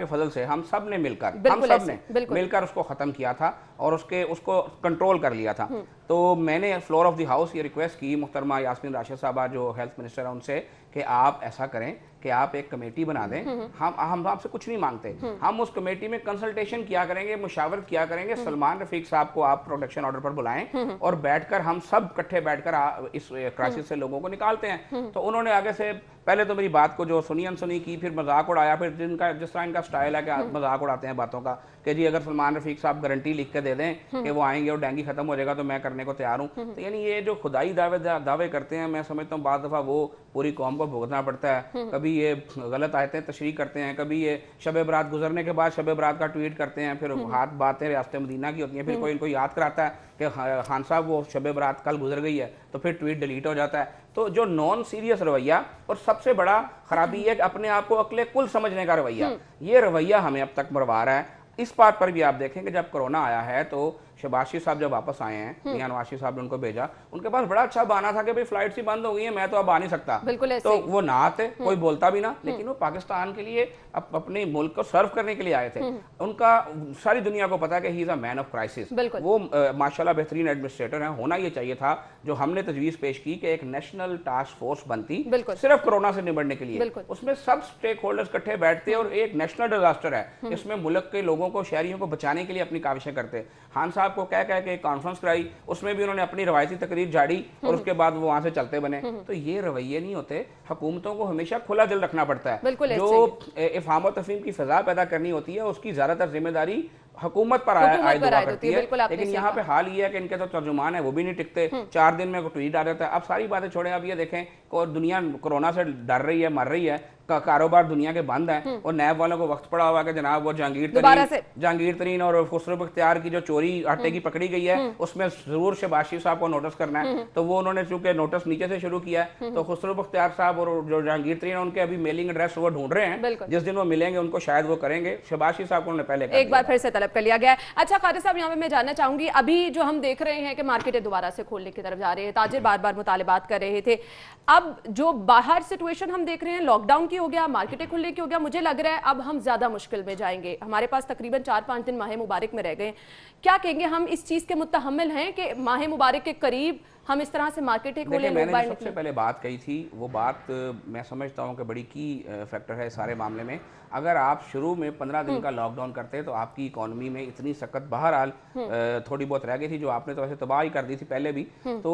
फजल से हम सब ने मिलकर उसको खत्म किया था और उसको कंट्रोल कर लिया था। तो मैंने फ्लोर ऑफ द हाउस ये रिक्वेस्ट की मुहतरमा यास्मीन राशिद साहबा जो हेल्थ मिनिस्टर है उनसे कि आप ऐसा करें कि आप एक कमेटी बना दें। हम आपसे कुछ नहीं मांगते, हम उस कमेटी में कंसल्टेशन किया करेंगे, मुशावरत किया करेंगे। सलमान रफीक साहब को आप प्रोटेक्शन ऑर्डर पर बुलाएं और बैठकर हम सब इकट्ठे बैठकर इस क्राइसिस से लोगों को निकालते हैं। तो उन्होंने आगे से पहले तो मेरी बात को जो सुनी अनसुनी की, फिर मजाक उड़ाया, फिर जिस तरह इनका स्टाइल है कि मजाक उड़ाते हैं बातों का कि जी अगर सलमान रफीक साहब गारंटी लिख के दे दें कि वो आएंगे और डेंगू खत्म हो जाएगा तो मैं करने को तैयार हूँ। तो यानी ये जो खुदाई दावे करते हैं, मैं समझता हूँ बाद दफ़ा वो पूरी कौम को भुगतना पड़ता है। कभी ये गलत आयतें तशरीह करते हैं, कभी ये शब बरात गुजरने के बाद शब बरात का ट्वीट करते हैं, फिर बातें रियासत मदीना की होती हैं, फिर कोई इनको याद कराता है कि खान साहब वो शब बरात कल गुजर गई है, तो फिर ट्वीट डिलीट हो जाता है। तो जो नॉन सीरियस रवैया, और सबसे बड़ा खराबी है कि अपने आप को अक्ले कुल समझने का रवैया, ये रवैया हमें अब तक मरवा रहा है। इस बात पर भी आप देखेंगे जब कोरोना आया है तो शहबाज शरीफ साहब जब वापस आए हैं, मियां नवाज शरीफ साहब ने उनको भेजा, उनके पास बड़ा अच्छा बहाना था कि भाई फ्लाइट्स ही बंद हो गई है, मैं तो अब आ नहीं सकता। तो वो ना आते, कोई बोलता भी ना, लेकिन वो पाकिस्तान के लिए अपने मुल्क को सर्व करने के लिए आए थे। उनका सारी दुनिया को पता है कि he is a man of crisis. वो माशाल्लाह बेहतरीन एडमिनिस्ट्रेटर हैं। होना ये चाहिए था जो हमने तजवीज़ पेश की कि एक नेशनल टास्क फोर्स बनती सिर्फ कोरोना से निपटने के लिए, उसमें सब स्टेक होल्डर्स इकट्ठे बैठते और एक नेशनल डिजास्टर है, इसमें मुल्क के लोगों को, शहरियों को बचाने के लिए अपनी काविशें करते। खान साहब को कह के एक कॉन्फ्रेंस कराई, उसमें भी उन्होंने अपनी रवायती तकरीर झाड़ी और उसके बाद वो वहां से चलते बने। तो ये रवैये नहीं होते। हुकूमतों को हमेशा खुला दिल रखना पड़ता है। जो इफ़हाम और तफहीम की फिजा पैदा करनी होती है उसकी ज्यादातर जिम्मेदारी हुकूमत पर आयद हुआ करती है। लेकिन यहाँ पे हाल ये है कि इनके तो तर्जुमान है वो भी नहीं टिकते, 4 दिन में ट्वीट आ जाता है। अब सारी बातें छोड़े, अब ये देखें दुनिया कोरोना से डर रही है, मर रही है, कारोबार दुनिया के बंद हैं, और नैब वालों को वक्त पड़ा हुआ है कि जनाब वो जहांगीर तरीन और खुसरो बख्तियार की जो चोरी आटे की पकड़ी गई है उसमें जरूर शहबाज शरीफ साहब को नोटिस करना है। तो वो उन्होंने चूंकि नोटिस नीचे से शुरू किया है, तो खुसरो बख्तियार साहब और जो जहांगीर तरीन उनके अभी मेलिंग एड्रेस वो ढूंढ रहे हैं, जिस दिन वो मिलेंगे उनको शायद वो करेंगे। शहबाज शरीफ साहब को उन्होंने पहले एक बार फिर से तलब कर लिया गया है। अच्छा कादिर साहब, यहाँ पे मैं जानना चाहूंगी, अभी जो हम देख रहे हैं कि मार्केटें दोबारा से खोलने की तरफ जा रहे हैं, ताजिर बार बार मुतालिबात कर रहे थे, अब जो बाहर सिचुएशन हम देख रहे हैं, लॉकडाउन की हो गया, मार्केटें खुलने की हो गया, मुझे लग रहा है अब हम ज्यादा मुश्किल में जाएंगे। हमारे पास तकरीबन 4-5 दिन माह मुबारक में रह गए। क्या कहेंगे, हम इस चीज के मुतहम्मिल हैं कि माह मुबारक के करीब हम इस तरह से मार्केट खोलें? देखिए, लोग मैंने बाहर जो सबसे निकलें? पहले बात कही थी वो बात मैं समझता हूँ कि बड़ी की फैक्टर है इस सारे मामले में। अगर आप शुरू में 15 दिन का लॉकडाउन करते तो आपकी इकोनॉमी में इतनी सख्त बहरहाल थोड़ी बहुत रह गई थी, जो आपने तो वैसे तबाह ही कर दी थी पहले भी, तो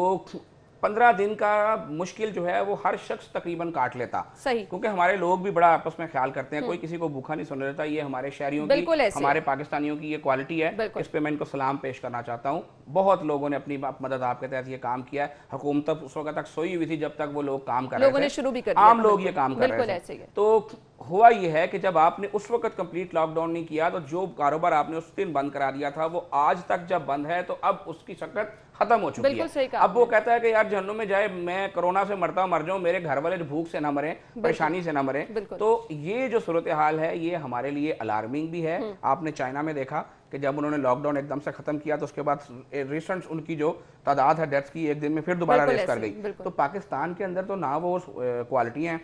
15 दिन का मुश्किल जो है वो हर शख्स तकरीबन काट लेता। सही। क्योंकि हमारे लोग भी बड़ा आपस में ख्याल करते हैं, कोई किसी को भूखा नहीं सोने देता। ये हमारे शहरियों की, हमारे पाकिस्तानियों की ये क्वालिटी है, इस पे मैं इनको सलाम पेश करना चाहता हूँ। बहुत लोगों ने अपनी मदद आपके तहत ये काम किया है। हुकूमत उस वक्त तक सोई हुई थी जब तक वो लोग काम कर रहे थे, शुरू भी कर दिया, आम लोग ये काम कर रहे थे। तो हुआ ये है कि जब आपने उस वक्त कंप्लीट लॉकडाउन नहीं किया तो जो कारोबार आपने उस दिन बंद करा दिया था वो आज तक जब बंद है तो अब उसकी शक्कत खत्म हो चुकी है। अब वो कहता है कि यार जहन्नुम में जाए, मैं कोरोना से मरता मर जाऊं, मेरे घर वाले भूख से ना मरे, परेशानी से ना मरे। तो ये जो सूरत हाल है ये हमारे लिए अलार्मिंग भी है। आपने चाइना में देखा कि जब उन्होंने लॉकडाउन एकदम से खत्म किया तो उसके बाद रिसेंट उनकी जो तादाद है डेथ्स की एक दिन में फिर दोबारा रेस कर गई। तो पाकिस्तान के अंदर तो ना वो क्वालिटी है।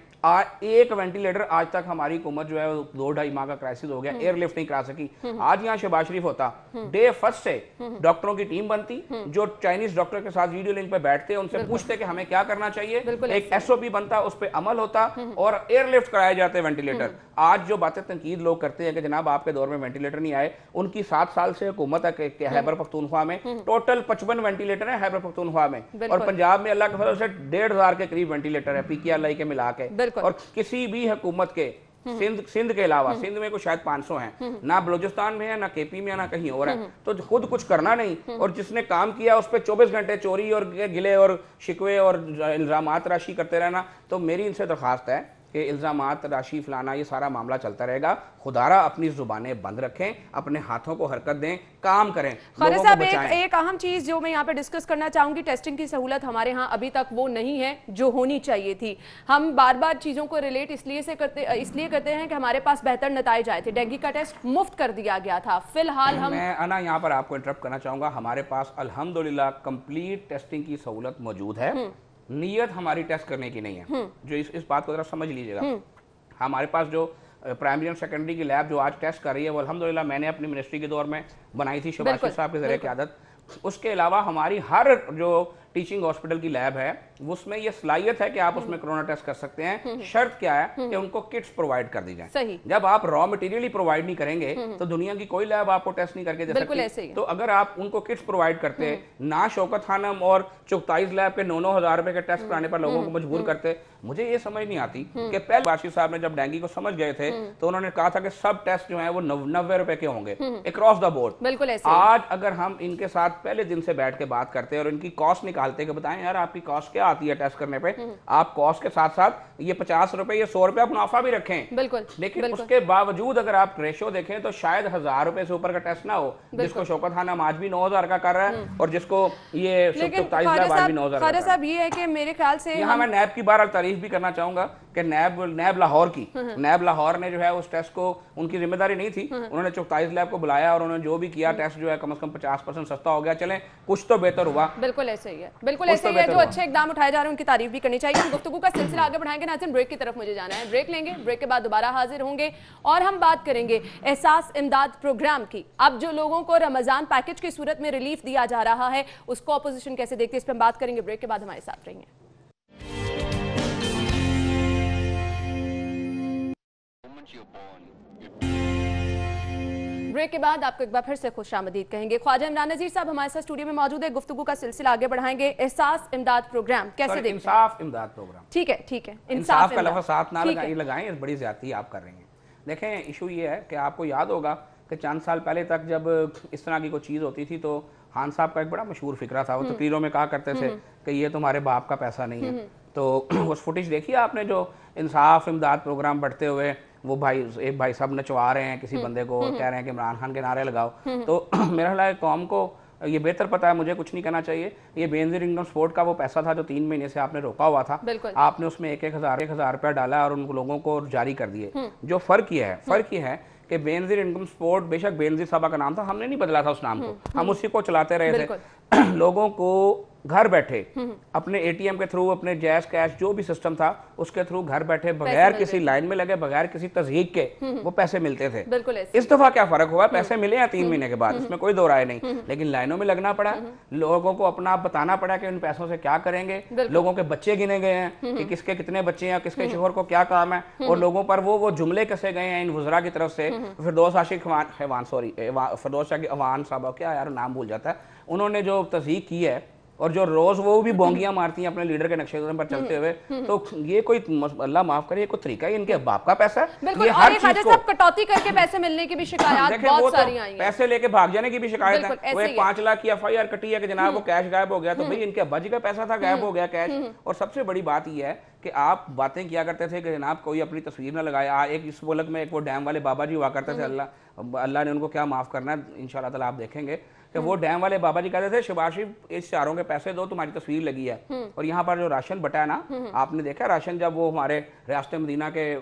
एक वेंटिलेटर आज तक हमारी हुकूमत जो है 2-2.5 माह का क्राइसिस हो गया, एयरलिफ्ट नहीं करा सकी। आज यहाँ शहबाज शरीफ होता, डे फर्स्ट से डॉक्टरों की टीम बनती, जो चाइनीज डॉक्टर के साथ वीडियो लिंक पे बैठते, उनसे पूछते कि हमें क्या करना चाहिए, एक SOP बनता, उस पर अमल होता और एयरलिफ्ट कराए जाते वेंटिलेटर। आज जो बातें तनकीद लोग करते हैं कि जनाब आपके दौर में वेंटिलेटर नहीं आए, उनकी 7 साल से हुकूमत है खैबर पख्तूनख्वा में टोटल 55 वेंटिलेटर है खैबर पख्तूनख्वा में, और पंजाब में अल्लाह के फजल से 1,500 के करीब वेंटिलेटर है PKLI के मिला के। और किसी भी हुकूमत के सिंध के अलावा, सिंध में को शायद 500 हैं, ना बलूचिस्तान में है, ना KP में है, ना कहीं और है। तो खुद कुछ करना नहीं, और जिसने काम किया उस पर 24 घंटे चोरी और गिले और शिकवे और इल्जामात राशि करते रहना। तो मेरी इनसे दरख्वास्त है कि इल्जामात राशि फलाना ये सारा मामला चलता रहेगा। खुदारा अपनी जुबानें बंद रखें, अपने हाथों को हरकत दें, काम करें, लोगों को बचाएं। एक अहम चीज जो मैं यहाँ पे डिस्कस करना चाहूंगी, टेस्टिंग की सहूलत हमारे यहाँ अभी तक वो नहीं है जो होनी चाहिए थी। हम बार बार चीजों को रिलेट इसलिए करते हैं कि हमारे पास बेहतर नतीजे आए थे। डेंगू का टेस्ट मुफ्त कर दिया गया था। फिलहाल मैं अना यहाँ पर आपको इंटरप्ट करना चाहूंगा। हमारे पास अल्हम्दुलिल्लाह कंप्लीट टेस्टिंग की सहूलत मौजूद है। नीयत हमारी टेस्ट करने की नहीं है, जो इस बात को जरा समझ लीजिएगा। हमारे पास जो प्राइमरी और सेकेंडरी की लैब जो आज टेस्ट कर रही है वो अल्हम्दुलिल्लाह मैंने अपनी मिनिस्ट्री के दौर में बनाई थी, शहबाज शरीफ साहब के ज़रिए क़यादत। उसके अलावा हमारी हर जो टीचिंग हॉस्पिटल की लैब है उसमें ये सलाहियत है कि आप उसमें कोरोना टेस्ट कर सकते हैं। शर्त क्या है कि उनको किट्स प्रोवाइड कर दी जाए। जब आप रॉ मटेरियल ही प्रोवाइड नहीं करेंगे तो दुनिया की कोई लैब आपको टेस्ट नहीं करके दे सकती। तो अगर आप उनको किट्स प्रोवाइड करते, ना शौकत खानम और चुगताईस लैब के 9-9 हज़ार रुपए के टेस्ट कराने पर लोगों को मजबूर करते। मुझे ये समझ नहीं आती कि पहले वाशी साहब ने जब डेंगू को समझ गए थे तो उन्होंने कहा था कि सब टेस्ट जो है वो 90 रुपए के होंगे अक्रॉस द बोर्ड। आज अगर हम इनके साथ पहले दिन से बैठ के बात करते और इनकी कॉस्ट निकालते कि बताएं यार आपकी कॉस्ट क्या आती है टेस्ट करने पे, आप कॉस्ट के साथ साथ ये 50 रुपए या 100 रुपए मुनाफा भी रखें। लेकिन उसके बावजूद अगर आप रेशो देखें तो शायद 1000 रुपए से ऊपर का टेस्ट ना हो, जिसको शौकत खानम आज भी 9000 का कर रहा है और जिसको ये 27 आज भी 9000 साहब ये है कि मेरे ख्याल से यहाँ मैं नैब की बार तारीफ भी करना चाहूंगा कि नैब लाहौर की, नैब लाहौर ने जो है उस टेस्ट को, उनकी जिम्मेदारी नहीं थी, उन्होंने 24 लैब को बुलाया और उन्होंने जो भी किया टेस्ट जो है कम से कम 50% सस्ता हो गया। चलें कुछ तो बेहतर हुआ। बिल्कुल ऐसे ही है, बिल्कुल ऐसे ही है। जो अच्छे इकदाम उठाए जा रहे हैं उनकी तारीफ भी करनी चाहिए। हम गुफ्तगू का सिलसिला आगे बढ़ाएंगे। नाज़रीन ब्रेक की तरफ मुझे जाना है, ब्रेक लेंगे, ब्रेक के बाद दोबारा हाजिर होंगे और हम बात करेंगे एहसास इमदाद प्रोग्राम की। अब जो लोगों को रमजान पैकेज की सूरत में रिलीफ दिया जा रहा है उसको अपोजिशन कैसे देखती है, इस पर हम बात करेंगे। ब्रेक के बाद हमारे साथ रहेंगे। ब्रेक के बाद आपको एक बार फिर से खुशामदीद कहेंगे। ख्वाजा इमरान नज़ीर साहब हमारे साथ स्टूडियो में मौजूद है। गुफ्तगू का सिलसिला आगे बढ़ाएंगे। एहसास इमदाद प्रोग्राम कैसे देखते हैं? इंसाफ इमदाद प्रोग्राम, ठीक है, ठीक है। इंसाफ का लफ्ज़ साथ ना लगाएं, बड़ी ज्यादती आप कर रही हैं। देखें इशू ये है कि आपको याद होगा कि चंद साल पहले तक जब इस तरह की कोई चीज़ होती थी तो खान साहब का एक बड़ा मशहूर फिक्रा था, वो तकरीरों में कहा करते थे कि ये तुम्हारे बाप का पैसा नहीं है। तो उस फुटेज देखिए आपने, जो इंसाफ इमदाद प्रोग्राम बढ़ते हुए वो एक भाई साहब नचवा रहे हैं किसी बंदे को, कह रहे हैं कि इमरान खान के नारे लगाओ। तो मेरा ख्याल है कौम को ये बेहतर पता है, मुझे कुछ नहीं कहना चाहिए। ये बेनजीर इनकम सपोर्ट का वो पैसा था जो 3 महीने से आपने रोका हुआ था, आपने उसमें 1,000 रुपया डाला और उन लोगों को जारी कर दिए। जो फर्क ये है कि बेनजीर इनकम सपोर्ट, बेशक बेनजीर साहबा का नाम था, हमने नहीं बदला था उस नाम को, हम उसी को चलाते रहे थे। लोगों को घर बैठे अपने एटीएम के थ्रू, अपने जैज कैश जो भी सिस्टम था उसके थ्रू घर बैठे बगैर किसी लाइन में लगे, बगैर किसी तस्दीक के वो पैसे मिलते थे। बिल्कुल इस दफा क्या फर्क हुआ, पैसे मिले हैं 3 महीने के बाद, इसमें कोई दो राय नहीं, लेकिन लाइनों में लगना पड़ा, लोगों को अपना आप बताना पड़ा कि उन पैसों से क्या करेंगे, लोगों के बच्चे गिने गए हैं कि किसके कितने बच्चे हैं, किसके शोहर को क्या काम है, और लोगों पर वो जुमले कसे गए हैं इन वज़रा की तरफ से। फिरदौस आशिक फिरदौस अवान साहब, क्या यार नाम भूल जाता है, उन्होंने जो तस्दीक की है और जो रोज वो भी बोंगियां मारती हैं अपने लीडर के नक्शे कदम पर चलते हुए, तो ये कोई अल्लाह माफ करे, कोई तरीका है? इनके बाप का पैसा है। ये हर चीज को कटौती करके पैसे मिलने की भी शिकायत बहुत सारी आई हैं। पैसे लेके भाग जाने की भी शिकायत है। वो 5 लाख की FIR कटी है कि जनाब वो कैश गायब हो गया, तो भाई इनके अब्बा जी का पैसा था, गायब हो गया कैश। और सबसे बड़ी बात यह है कि आप बातें किया करते थे कि जनाब कोई अपनी तस्वीर ना लगाया। एक इस मुल्क में एक वो डैम वाले बाबा जी हुआ करते थे, अल्लाह ने उनको क्या माफ करना है इंशाल्लाह ताला आप देखेंगे कि वो डैम वाले बाबा जी कहते थे शहबाज शरीफ इस चारों के पैसे दो, तुम्हारी तस्वीर लगी है। और यहाँ पर जो राशन बटा है ना, आपने देखा राशन, जब वो हमारे रियासत मदीना के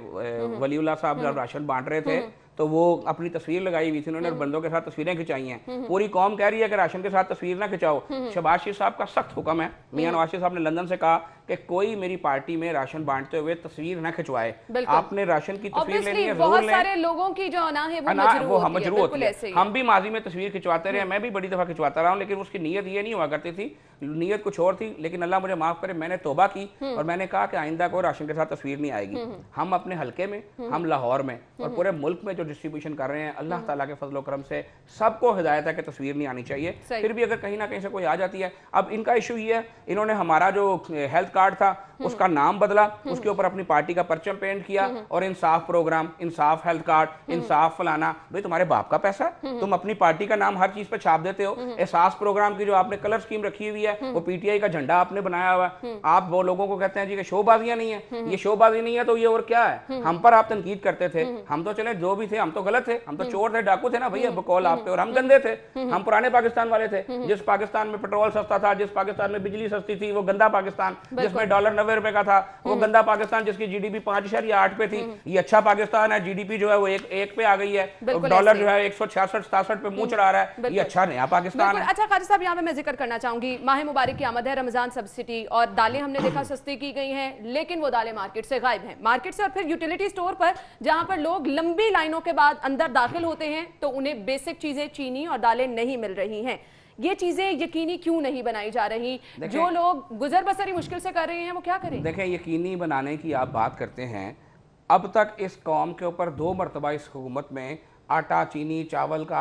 वलीउल्लाह साहब जब राशन बांट रहे थे तो वो अपनी तस्वीर लगाई हुई थी उन्होंने, बंदों के साथ तस्वीरें खिंचाई हैं। पूरी कौम कह रही है कि राशन के साथ तस्वीर ना खिंचाओ। शहबाज शरीफ साहब का सख्त हुक्म है, मियां नवाज शरीफ साहब ने लंदन से कहा कि कोई मेरी पार्टी में राशन बांटते हुए तस्वीर न खिंचवाए। आपने राशन की तस्वीर लेनी है, बहुत सारे लोगों की जो अना है वो मजरूह होती है। हम भी माजी में तस्वीर खिंचवाते रहे, मैं भी बड़ी दफा खिंचवाता रहा हूँ, लेकिन उसकी नीयत ये नहीं हुआ करती थी, नीयत कुछ और थी। लेकिन अल्लाह मुझे माफ करे, मैंने तौबा की और मैंने कहा कि आइंदा को राशन के साथ तस्वीर नहीं आएगी। हम अपने हल्के में, हम लाहौर में और पूरे मुल्क में जो डिस्ट्रीब्यूशन कर रहे हैं, अल्लाह ताला के फजल करम से सबको हिदायत है कि तस्वीर नहीं आनी चाहिए। फिर भी अगर कहीं ना कहीं से कोई आ जाती है, अब इनका इशू ये है, इन्होंने हमारा जो हेल्थ कार्ड था उसका नाम बदला, उसके ऊपर अपनी पार्टी का परचम पेंट किया और इंसाफ प्रोग्राम, इंसाफ हेल्थ कार्ड, इंसाफ फलाना। भाई तुम्हारे बाप का पैसा, तुम अपनी पार्टी का नाम हर चीज पे छाप देते हो। एहसास प्रोग्राम की जो आपने कलर स्कीम रखी हुई है, वो PTI का झंडा आपने बनाया हुआ है। आप वो लोगों को कहते हैं जी कि शोबाजियां नहीं है, ये शोबाजी नहीं है तो ये और क्या है? हम पर आप तनकीद करते थे, हम तो चले जो भी थे, हम तो गलत थे, हम तो चोर थे, डाकू थे ना भैया, बकौल आप पे, और हम गंदे थे। हम पुराने पाकिस्तान वाले थे, जिस पाकिस्तान में पेट्रोल सस्ता था, जिस पाकिस्तान में बिजली सस्ती थी, वो गंदा पाकिस्तान। जिसमें $90 रुपए का था, वो गंदा पाकिस्तान। जिसकी GDP 5.8 पे थी, ये अच्छा पाकिस्तान है। GDP जो है वो एक पे आ गई है, डॉलर जो है 166-67 पे मुंह चढ़ा रहा है, ये अच्छा नया पाकिस्तान है। अच्छा काजी साहब, यहाँ पे मैं जिक्र करना चाहूंगी, माह मुबारक की आमद है, रमजान सब्सिडी और दालें हमने देखा सस्ती की गई हैं, लेकिन वो दालें मार्केट से गायब हैं। मार्केट से और फिर यूटिलिटी स्टोर पर जहां पर लोग लंबी लाइनों के बाद अंदर दाखिल होते हैं तो उन्हें बेसिक चीजें, चीनी और दालें नहीं मिल रही हैं। ये चीजें यकीनी क्यों नहीं बनाई जा रही? जो लोग गुजर बसर ही मुश्किल से कर रहे हैं वो क्या करें? देखें, यकीनी बनाने की आप बात करते हैं, अब तक इस कौम के ऊपर 2 मरतबा इस हुकूमत में आटा, चीनी, चावल का,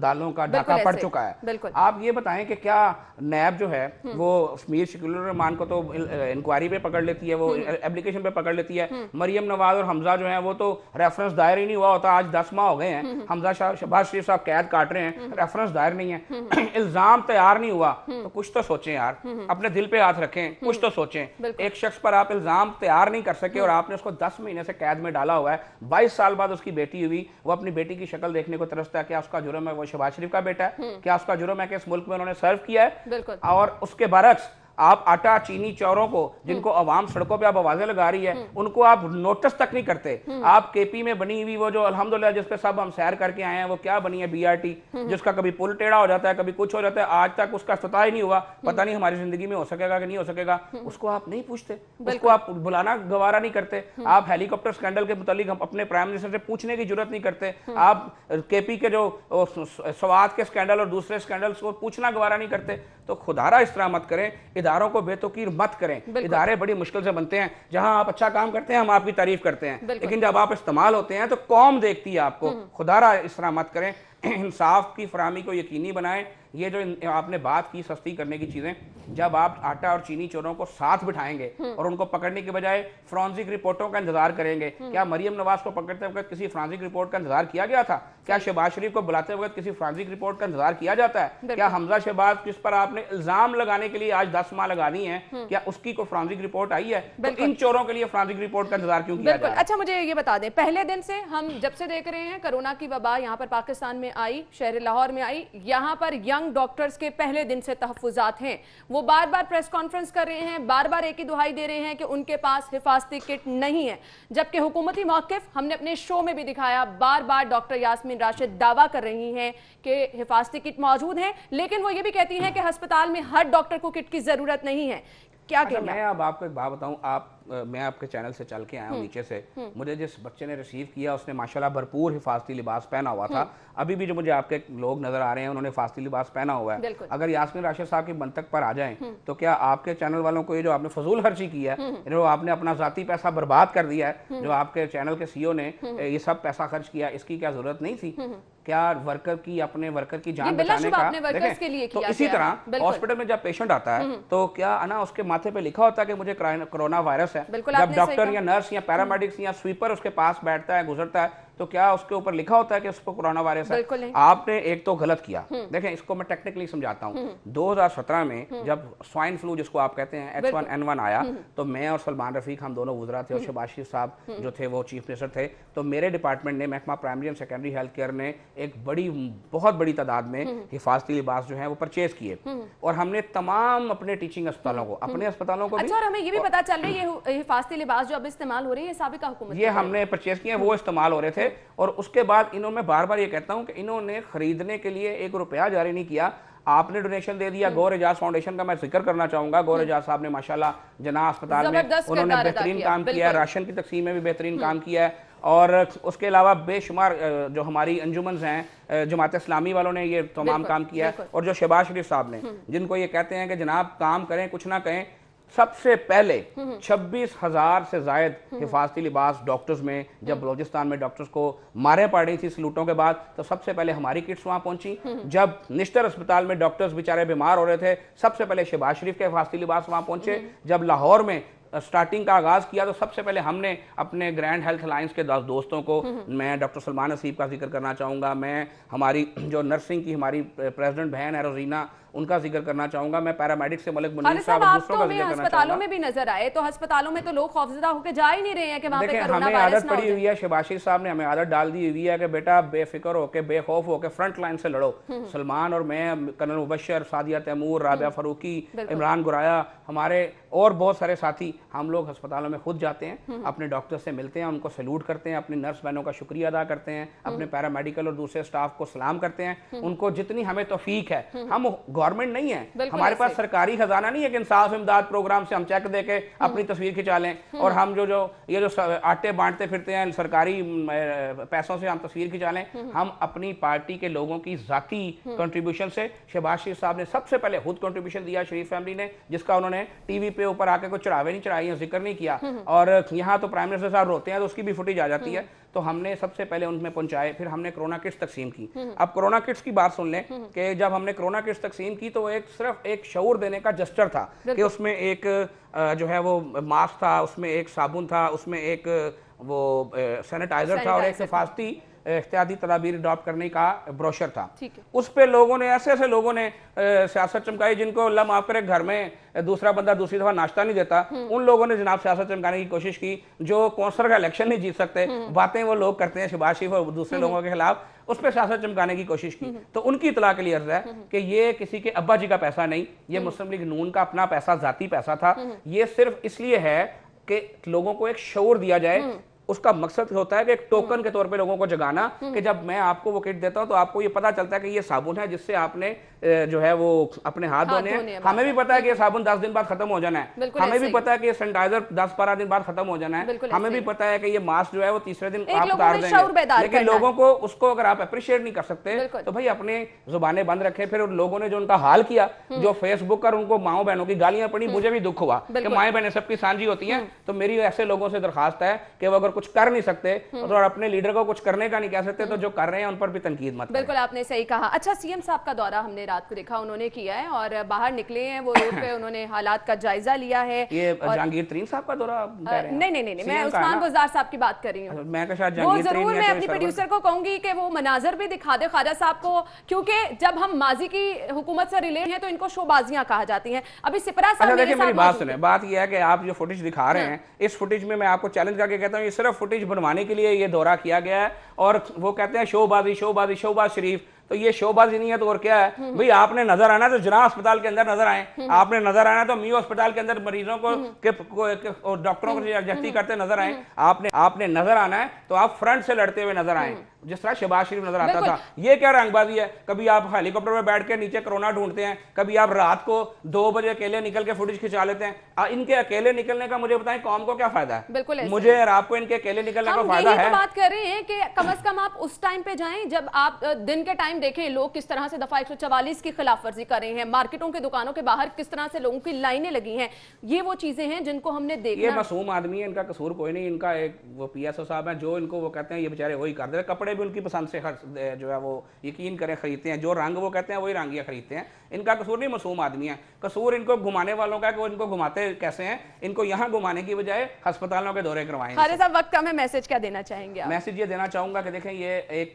दालों का डाका पड़ चुका है। आप ये बताएं कि क्या नैब जो है वो मीर शकील रहमान को तो इंक्वायरी पे पकड़ लेती है, वो एप्लीकेशन पे पकड़ लेती है। मरियम नवाज और हमजा जो है वो तो रेफरेंस दायर ही नहीं हुआ होता, आज 10 माह हो गए हैं। हमजा शहबाज शरीफ साहब कैद काट रहे हैं, रेफरेंस दायर नहीं है, इल्जाम तैयार नहीं हुआ। तो कुछ तो सोचें यार, अपने दिल पे हाथ रखें, कुछ तो सोचें। एक शख्स पर आप इल्जाम तैयार नहीं कर सके और आपने उसको 10 महीने से कैद में डाला हुआ है। 22 साल बाद उसकी बेटी हुई, वो अपनी बेटी की शक्ल देखने को तरसता है। क्या उसका जुर्म है वो शहबाज शरीफ का बेटा है? क्या उसका जुर्म है कि इस मुल्क में उन्होंने सर्व किया है? और उसके बरक्स आप आटा, चीनी, चौरों को, जिनको अवाम सड़कों पे आप आवाजें लगा रही है, उनको आप नोटिस तक नहीं करते। आप KP में बनी हुई वो जो अल्हम्दुलिल्लाह जिस पे सब हम सैर करके आए हैं, वो क्या बनी है, BRT, जिसका कभी पुल टेढ़ा हो जाता है, कभी कुछ हो जाता है, आज तक उसका इफ्तिताह ही नहीं हुआ। पता नहीं हमारी जिंदगी में हो सकेगा कि नहीं हो सकेगा, उसको आप नहीं पूछते, उसको आप बुलाना गवारा नहीं करते। आप हेलीकॉप्टर स्कैंडल के मुतालिक हम अपने प्राइम मिनिस्टर से पूछने की जरूरत नहीं करते। आप KP के जो स्वात के स्कैंडल और दूसरे स्कैंडल्स को पूछना गवारा नहीं करते। तो खुदारा इस तरह मत करें, इदारों को बेतुकीर मत करें। इदारे बड़ी मुश्किल से बनते हैं, जहां आप अच्छा काम करते हैं हम आपकी तारीफ करते हैं, लेकिन जब आप इस्तेमाल होते हैं तो कौम देखती है आपको। खुदारा इस तरह मत करें, इंसाफ की फराहमी को यकीनी बनाएं। ये जो आपने बात की सस्ती करने की चीजें, जब आप आटा और चीनी चोरों को साथ बिठाएंगे और उनको पकड़ने के बजाय फोरेंसिक रिपोर्टों का इंतजार करेंगे, क्या मरियम नवाज को पकड़ते वक्त किसी फोरेंसिक रिपोर्ट का इंतजार किया गया था? क्या शहबाज शरीफ को बुलाते वक्त किसी फोरेंसिक रिपोर्ट का इंतजार किया जाता है? क्या हमजा शहबाज जिस पर आपने इल्जाम लगाने के लिए आज 10 माह लगा दी है, क्या उसकी कोई फोरेंसिक रिपोर्ट आई है? तो इन चोरों के लिए फोरेंसिक रिपोर्ट का इंतजार क्यों किया जाए? अच्छा मुझे ये बता दें, पहले दिन से हम जब से देख रहे हैं कोरोना की वबा यहाँ पर पाकिस्तान में आई, शहर लाहौर में आई, यहाँ पर यंग यंग डॉक्टर्स के पहले दिन से तहफ्फुजात हैं। वो बार बार प्रेस कॉन्फ्रेंस कर रहे हैं, बार बार एक ही दुहाई दे रहे हैं कि उनके पास हिफाजती किट नहीं है, जबकि हुकूमती मौक़िफ़ हमने अपने शो में भी दिखाया, बार बार डॉक्टर यास्मीन राशिद दावा कर रही हैं कि हिफाजती किट मौजूद है, लेकिन वो ये भी कहती हैं कि अस्पताल में हर डॉक्टर को किट की जरूरत नहीं है। क्या कहेंगे? मैं अब आपको एक बात बताऊं, मैं आपके चैनल से चल के आया हूं नीचे से, मुझे जिस बच्चे ने रिसीव किया उसने माशाल्लाह भरपूर हिफाजती लिबास पहना हुआ था। अभी भी जो मुझे आपके लोग नजर आ रहे हैं उन्होंने हिफाजती लिबास पहना हुआ है। अगर यास्मीन राशिद साहब की मंतक पर आ जाएं तो क्या आपके चैनल वालों को ये जो आपने फजूल खर्ची की है, जो आपने अपना जाती पैसा बर्बाद कर दिया है, जो आपके चैनल के सीईओ ने ये सब पैसा खर्च किया, इसकी क्या जरूरत नहीं थी? क्या वर्कर की, अपने वर्कर की जान बचाने का, देखें तो इसी तरह हॉस्पिटल में जब पेशेंट आता है तो क्या ना उसके माथे पे लिखा होता है कि मुझे कोरोना वायरस है? जब डॉक्टर या नर्स या पैरामेडिक्स या स्वीपर उसके पास बैठता है, गुजरता है, तो क्या उसके ऊपर लिखा होता है कि उसको कोरोना वायरस है? आपने एक तो गलत किया। देखें इसको मैं टेक्निकली समझाता हूँ। 2017 में जब स्वाइन फ्लू जिसको आप कहते हैं H1N1 आया, तो मैं और सलमान रफीक हम दोनों गुजरा थे और शहबाज शरीफ साहब जो थे वो चीफ मिनिस्टर थे। तो मेरे डिपार्टमेंट ने, महकमा primary and secondary health care ने एक बहुत बड़ी तादाद में हिफाजती लिबास जो है वो परचेज किए और हमने तमाम अपने टीचिंग अस्पतालों को, अपने अस्पतालों को अच्छा, और हमें ये भी पता चल रही है ये हिफाजती लिबास जो अब इस्तेमाल हो रही है साबिका हुकूमत, ये हमने परचेज किए, वो इस्तेमाल हो रहे थे। और उसके बाद इन्होंने, मैं बार बार ये कहता हूं कि इन्होंने खरीदने के लिए 1 रुपया जारी नहीं किया। आपने डोनेशन दे दिया। गौर एजाज फाउंडेशन का मैं जिक्र करना चाहूंगा। गौर एजाज साहब ने माशाल्लाह जना अस्पताल में उन्होंने बेहतरीन काम किया है, राशन की तकसीम में भी बेहतरीन काम किया है। और उसके अलावा बेशुमार जो हमारी अंजुमन हैं, जमात इस्लामी वालों ने ये तमाम काम किया है। और जो शहबाज शरीफ साहब ने, जिनको ये कहते हैं कि जनाब काम करें कुछ ना कहें, सबसे पहले 26,000 से जायद हिफाजती लिबास डॉक्टर्स में, जब बलोचिस्तान में डॉक्टर्स को मारे पड़ रही थी सलूटों के बाद, तो सबसे पहले हमारी किट्स वहां पहुंची। जब निश्तर अस्पताल में डॉक्टर्स बेचारे बीमार हो रहे थे, सबसे पहले शहबाज शरीफ के हिफाजती लिबास वहां पहुंचे। जब लाहौर में स्टार्टिंग का आगाज किया तो सबसे पहले हमने अपने ग्रैंड हेल्थ अलायंस के दोस्तों को, मैं डॉक्टर सलमान नसीब का जिक्र करना चाहूँगा, मैं हमारी जो नर्सिंग की हमारी प्रेसिडेंट बहन है रोजीना, उनका जिक्र करना चाहूंगा, मैं पैरामेडिक से मलिक मुनीर साहब और दूसरों का जिक्र करना चाहूंगा। अस्पतालों में भी नजर आए तो अस्पतालों में तो लोग खौफजदा होकर जा ही नहीं रहे हैं कि वहां पे कोरोना हमें वायरस आदत पड़ी हुई है, शहबाज शरीफ साहब ने हमें आदत डाल दी हुई है कि बेटा बेफिक्र होकर, बेखौफ होकर फ्रंट लाइन से लड़ो। सलमान और मैं, कर्नल मुबशर, सादिया तैमूर, राबिया फरूकी, इमरान गुराया, हमारे और बहुत सारे साथी, हम लोग अस्पतालों में खुद जाते हैं, अपने डॉक्टर से मिलते हैं, उनको सैल्यूट करते हैं, अपनी नर्स बहनों का शुक्रिया अदा करते हैं, अपने पैरामेडिकल और दूसरे स्टाफ को सलाम करते हैं, उनको जितनी हमें तौफीक है। हम गवर्नमेंट नहीं है, हमारे पास सरकारी खजाना नहीं है कि इंसाफ इमदाद प्रोग्राम से हम चेक दे के अपनी तस्वीर खिंचा लें और हम जो ये जो आटे बांटते फिरते हैं सरकारी पैसों से हम तस्वीर खिंचा लें। हम अपनी पार्टी के लोगों की जाती कंट्रीब्यूशन से, शहबाज शरीफ साहब ने सबसे पहले खुद कंट्रीब्यूशन दिया, शरीफ फैमिली ने, जिसका उन्होंने टीवी पे ऊपर आके कोई चढ़ावे नहीं चढ़ाई, जिक्र नहीं किया। और यहाँ तो प्राइम मिनिस्टर साहब रोते हैं तो उसकी भी फुटेज आ जाती है। तो हमने सबसे पहले उनमें पहुंचाए, फिर हमने कोरोना किट्स तकसीम की। अब कोरोना किट्स की बात सुन लें कि जब हमने कोरोना किट्स तकसीम की तो सिर्फ एक शऊर देने का जस्टर था कि उसमें एक जो है वो मास्क था, उसमें एक साबुन था, उसमें एक वो सैनिटाइजर था और एक हिफाजती एहतियाती तदाबीर अडॉप्ट करने का ब्रोशर था। उस पे लोगों ने, ऐसे लोगों ने सियासत चमकाई जिनको अल्लाह माफ करे घर में दूसरा बंदा दूसरी दफा नाश्ता नहीं देता, उन लोगों ने जनाब सियासत चमकाने की कोशिश की। जो कौंसलर का इलेक्शन नहीं जीत सकते, बातें वो लोग करते हैं शहबाज शरीफ और दूसरे लोगों के खिलाफ, उस पर सियासत चमकाने की कोशिश की। तो उनकी इतला के लिए अर्ज है कि ये किसी के अब्बा जी का पैसा नहीं, ये मुस्लिम लीग नून का अपना पैसा, जाती पैसा था। ये सिर्फ इसलिए है कि लोगों को एक शऊर दिया जाए। उसका मकसद होता है कि एक टोकन के तौर पे लोगों को जगाना कि जब मैं आपको वो किट देता हूं तो आपको ये पता चलता है कि ये साबुन है जिससे आपने जो है वो अपने हाथ धोने हैं। हमें भी पता है कि ये साबुन 10 दिन बाद खत्म हो जाना है, हमें भी पता है कि ये सैनिटाइजर 10-12 दिन बाद खत्म हो जाना है, हमें भी पता है कि ये मास्क जो है वो तीसरे दिन आप उतार देंगे। लेकिन लोगों को उसको अगर आप अप्रिशिएट नहीं कर सकते तो भाई अपने जुबानें बंद रखें। फिर लोगों ने जो उनका हाल किया, जो फेसबुक पर उनको माओ बहनों की गालियां पड़ी, मुझे भी दुख हुआ कि माए बहनें सबकी साझी होती हैं। तो मेरी ऐसे लोगों से दरखास्त है कि वो अगर कुछ कर नहीं सकते और अपने लीडर को कुछ करने का नहीं कह सकते तो जो कर रहे हैं उन पर भी तनकीद मत। बिल्कुल आपने सही कहा। अच्छा, सीएम साहब का दौरा हमने रात को देखा, उन्होंने किया है और बाहर निकले हैं वो रोड पे, उन्होंने हालात का जायजा लिया है। ये जहांगीर तरीन साहब का दौरा कह रहे हैं? नहीं, मैं उस्मान गुलजार साहब की बात कर रही हूँ। मैं जरूर मैं अपनी प्रोड्यूसर को कहूंगी कि वो मनाजर भी दिखा दे ख्वाजा साहब को, क्योंकि जब हम माजी की हुकूमत से रिलेट हैं तो इनको शोबाजियां कहा जाती हैं। अभी सिपरा साहब देखिए मेरी बात सुने, बात यह है कि आप जो फुटेज दिखा रहे हैं, इस फुटेज में मैं आपको चैलेंज करके कहता हूँ ये सिर्फ फुटेज बनवाने के लिए ये दौरा किया गया है। और वो कहते हैं शोबाजी शोबाजी शोबाज शरीफ, तो ये शोबाजी नहीं है तो और क्या है भाई। आपने नजर आना तो जना अस्पताल के अंदर नजर आए, आपने नजर आना तो मियो अस्पताल के अंदर मरीजों को और डॉक्टरों को जख्ती करते नजर आए, आपने नजर आना है तो आप फ्रंट से लड़ते हुए नजर आए, जिस तरह शहबाज शरीफ नजर आता था। ये क्या रंगबाजी है? कभी आप हेलीकॉप्टर में बैठ के नीचे कोरोना ढूंढते हैं, कभी आप रात को 2 बजे अकेले निकल के फुटेज खिंचा लेते हैं। इनके अकेले निकलने का मुझे बताएं कौम को क्या फायदा है? बिल्कुल मुझे और आपको इनके अकेले निकलने का फायदा है? तो बात कर रहे हैं कि कम से कम आप उस टाइम पे जाएं जब आप दिन के टाइम देखें लोग किस तरह से दफा 144 की खिलाफ वर्जी कर रहे हैं, मार्केटों के दुकानों के बाहर किस तरह से लोगों की लाइनें लगी हैं। ये वो चीजें हैं जिनको हमने देखा। ये मासूम आदमी है, इनका कसूर कोई नहीं। इनका एक वो पीएसओ साहब है जो इनको वो कहते हैं, ये बेचारे वही कर दे रहे। कपड़े भी उनकी पसंद से जो है वो यकीन करें खरीदते हैं, जो रंग वो कहते हैं वही रंग ये खरीदते हैं। इनका कसूर नहीं, मासूम आदमी है। कसूर इनको घुमाने वालों का है कि वो इनको घुमाते कैसे हैं। इनको यहाँ घुमाने की बजाय अस्पतालों के दौरे करवाएं। खालिद साहब वक्त कम है, मैसेज क्या देना चाहेंगे आप? मैसेज ये देना चाहूंगा कि देखें ये एक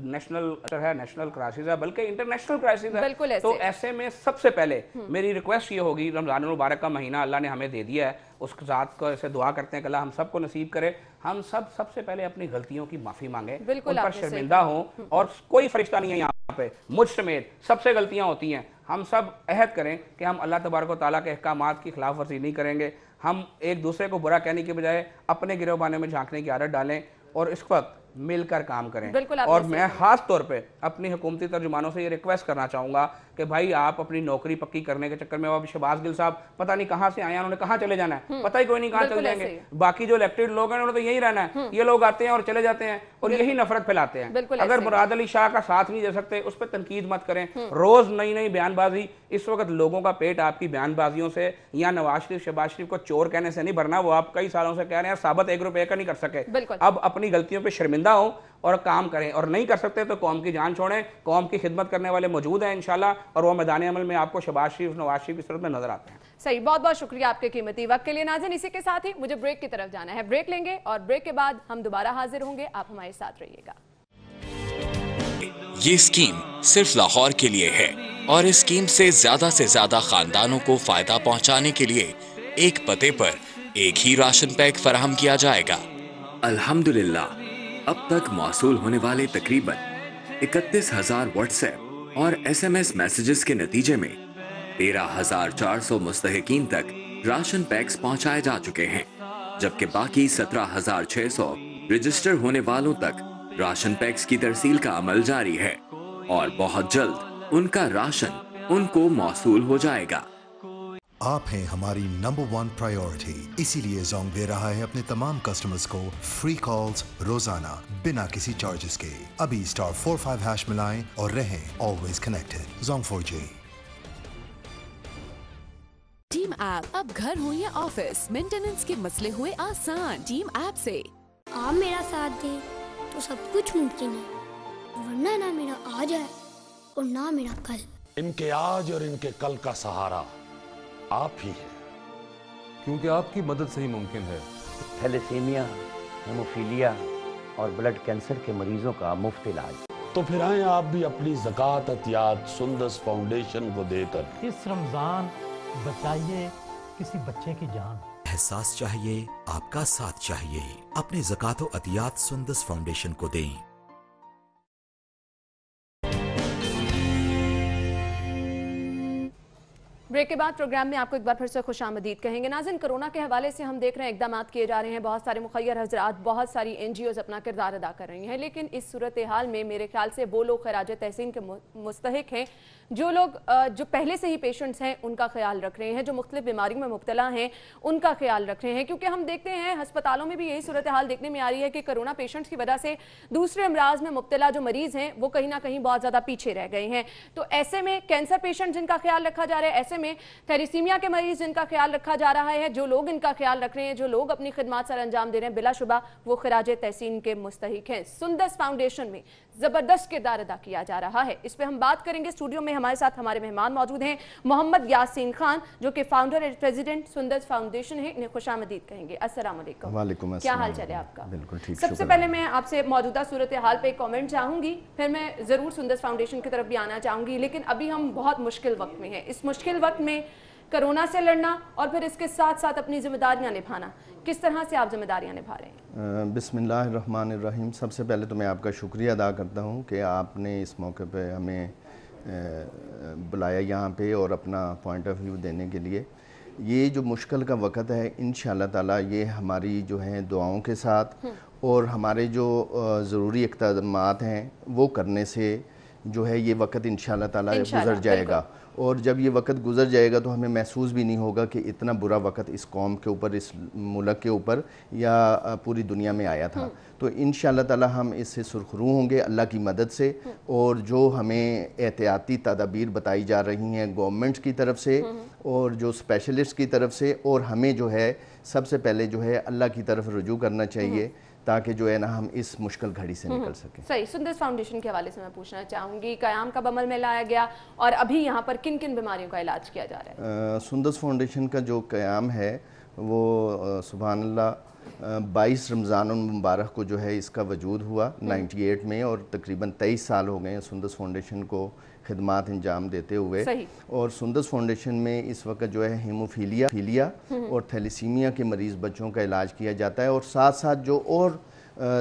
नेशनल क्राइसिस है, बल्कि इंटरनेशनल क्राइसिस है। तो ऐसे में सबसे पहले मेरी रिक्वेस्ट ये होगी, रमजान मुबारक का महीना अल्लाह ने हमें दे दिया है, उस जात को ऐसे दुआ करते हैं कि अल्लाह हम सबको नसीब करे। हम सबसे पहले अपनी गलतियों की माफी मांगे, उन पर शर्मिंदा हो। और कोई फरिश्ता नहीं है यहाँ पे, मुझ समेत सबसे गलतियां होती हैं। हम सब अहद करें कि हम अल्लाह तबारक व तआला के अहकामात की खिलाफ वर्जी नहीं करेंगे। हम एक दूसरे को बुरा कहने के बजाय अपने गिरोबाने में झांकने की आदत डालें और इस वक्त मिलकर काम करें। और मैं खास तौर पे अपनी हुकूमती तर्जुमानों से ये रिक्वेस्ट करना चाहूंगा कि भाई आप अपनी नौकरी पक्की करने के चक्कर में, अब शहबाज गिल साहब पता नहीं कहां से आए हैं, उन्होंने कहां चले जाना है पता ही कोई नहीं, कहां चले जाएंगे। बाकी जो इलेक्टेड लोग हैं उन्होंने तो यही रहना है। ये लोग आते हैं और चले जाते हैं और यही नफरत फैलाते हैं। अगर मुराद अली शाह का साथ नहीं दे सकते उस पर तनकीद मत करें। रोज नई नई बयानबाजी, इस वक्त लोगों का पेट आपकी बयानबाजियों से या नवाज शरीफ शहबाज शरीफ को चोर कहने से नहीं भरना। वो आप कई सालों से कह रहे हैं, साबित 1 रुपए का नहीं कर सके। अब अपनी गलतियों पर शर्मिंदा हो और काम करें, और नहीं कर सकते तो कौम की जान छोड़ें। कौम की खिदमत करने वाले मौजूद हैं इंशाल्लाह, और वो मैदान अमल में आपको शहबाज शरीफ नवाज शरीफ की सूरत में नजर आते हैं। सही, बहुत बहुत शुक्रिया आपके कीमती वक्त के लिए। नाज़रीन, इसी के साथ ही मुझे ब्रेक की तरफ जाना है, ब्रेक लेंगे और ब्रेक के बाद हम दोबारा हाजिर होंगे। आप हमारे साथ रहिएगा। ये स्कीम सिर्फ लाहौर के लिए है और इस स्कीम से ज्यादा खानदानों को फायदा पहुंचाने के लिए एक पते पर एक ही राशन पैक फराहम किया जाएगा। अल्हम्दुलिल्लाह अब तक मौसूल होने वाले तकरीबन 31,000 व्हाट्सएप और SMS मैसेजेस के नतीजे में 13,400 मुस्तहिकीन तक राशन पैक्स पहुंचाए जा चुके हैं, जबकि बाकी 17,600 रजिस्टर होने वालों तक राशन पैक्स की तरसील का अमल जारी है और बहुत जल्द उनका राशन उनको मौसूल हो जाएगा। आप हैं हमारी नंबर 1 प्रायोरिटी, इसीलिए जोंग दे रहा है अपने तमाम कस्टमर्स को फ्री कॉल्स रोजाना बिना किसी चार्जेस के। अभी *45# मिलाएं और रहें always connected. Jong 4G। Team app अब घर हो या ऑफिस, मेंटेनेंस के मसले हुए आसान। टीम ऐप से आप मेरा साथ दें तो सब कुछ मुमकिन है, वरना ना मेरा आज है और ना मेरा कल। इनके आज और इनके कल का सहारा आप ही हैं, क्योंकि आपकी मदद से ही मुमकिन है। थैलेसीमिया, हेमोफीलिया और ब्लड कैंसर के मरीजों का मुफ्त इलाज। तो फिर आए आप भी अपनी ज़कात अतियात सुंदस फाउंडेशन को देकर। इस रमजान बचाइए किसी बच्चे की जान। एहसास चाहिए, आपका साथ चाहिए। अपने ज़कात अतियात सुंदस फाउंडेशन को दें। ब्रेक के बाद प्रोग्राम में आपको एक बार फिर से खुशामदीद कहेंगे। नाज़रीन, कोरोना के हवाले से हम देख रहे हैं इकदाम किए जा रहे हैं, बहुत सारे मुखय्यर हजरात, बहुत सारी NGOs अपना किरदार अदा कर रही हैं, लेकिन इस सूरत हाल में मेरे ख्याल से वो लोग खराज तहसीन के मुस्तहिक हैं जो लोग जो पहले से ही पेशेंट्स हैं उनका ख्याल रख रहे हैं, जो मुख्तलिफ बीमारियों में मुब्तला हैं उनका ख्याल रख रहे हैं। क्योंकि हम देखते हैं अस्पतालों में भी यही सूरत हाल देखने में आ रही है कि कोरोना पेशेंट्स की वजह से दूसरे अमराज में मुब्तला जो मरीज हैं वो कहीं ना कहीं बहुत ज़्यादा पीछे रह गए हैं। तो ऐसे में कैंसर पेशेंट जिनका ख्याल रखा जा रहा है, ऐसे में थैलेसीमिया के मरीज जिनका ख्याल रखा जा रहा है, जो लोग इनका ख्याल रख रहे हैं, जो लोग अपनी खिदमत सर अंजाम दे रहे हैं, बिलाशुबा वो खराज तहसीन के मुस्तहिक हैं। सुंदस फाउंडेशन में जबरदस्त किरदार अदा किया जा रहा है, इस पर हम बात करेंगे। स्टूडियो में हमारे साथ हमारे मेहमान मौजूद हैं, मोहम्मद यासीन खान जो कि founder and president Sundas foundation है, इन्हें खुशामदीद कहेंगे। अस्सलाम वालेकुम। वालेकुम क्या हाल चाल है आपका? बिल्कुल ठीक। सबसे पहले मैं आपसे मौजूदा सूरत हाल पे कमेंट चाहूंगी, फिर मैं जरूर सुंदस फाउंडेशन की तरफ भी आना चाहूंगी, लेकिन अभी हम बहुत मुश्किल वक्त में हैं। इस मुश्किल वक्त में कोरोना से लड़ना और फिर इसके साथ साथ अपनी जिम्मेदारियां निभाना, किस तरह से आप जिम्मेदारियां निभा रहे हैं? बिस्मिल्लाहिर्रहमानिर्रहीम। सबसे पहले तो मैं आपका शुक्रिया अदा करता हूँ कि आपने इस मौके पे हमें बुलाया यहाँ पे और अपना पॉइंट ऑफ व्यू देने के लिए। ये जो मुश्किल का वक़्त है, इंशाअल्लाह ताला ये हमारी जो है दुआओं के साथ और हमारे जो ज़रूरी इक़दामात हैं वो करने से जो है ये वक़्त इंशाअल्लाह ताला गुज़र जाएगा। और जब ये वक़्त गुज़र जाएगा तो हमें महसूस भी नहीं होगा कि इतना बुरा वक़्त इस कौम के ऊपर, इस मुल्क के ऊपर या पूरी दुनिया में आया था। तो इंशाअल्लाह ताला हम इससे सुरखरू होंगे अल्लाह की मदद से। और जो हमें एहतियाती तदाबीर बताई जा रही हैं गवर्नमेंट की तरफ से और जो स्पेशलिस्ट की तरफ से, और हमें जो है सबसे पहले जो है अल्लाह की तरफ रुजू करना चाहिए ताकि जो है ना हम इस मुश्किल घड़ी से निकल सकें। सही। सुंदस फाउंडेशन के हवाले से मैं पूछना चाहूँगी, क़याम कब अमल में लाया गया और अभी यहाँ पर किन किन बीमारियों का इलाज किया जा रहा है? सुंदस फाउंडेशन का जो क़याम है वो सुभान अल्लाह 22 रमज़ान मुबारक को जो है इसका वजूद हुआ 98 में, और तकरीबन 23 साल हो गए हैं सुंदस फाउंडेशन को खिदमात अंजाम देते हुए। और सुंदस फाउंडेशन में इस वक्त जो है हीमोफीलिया और थैलीसीमिया के मरीज़ बच्चों का इलाज किया जाता है, और साथ साथ जो और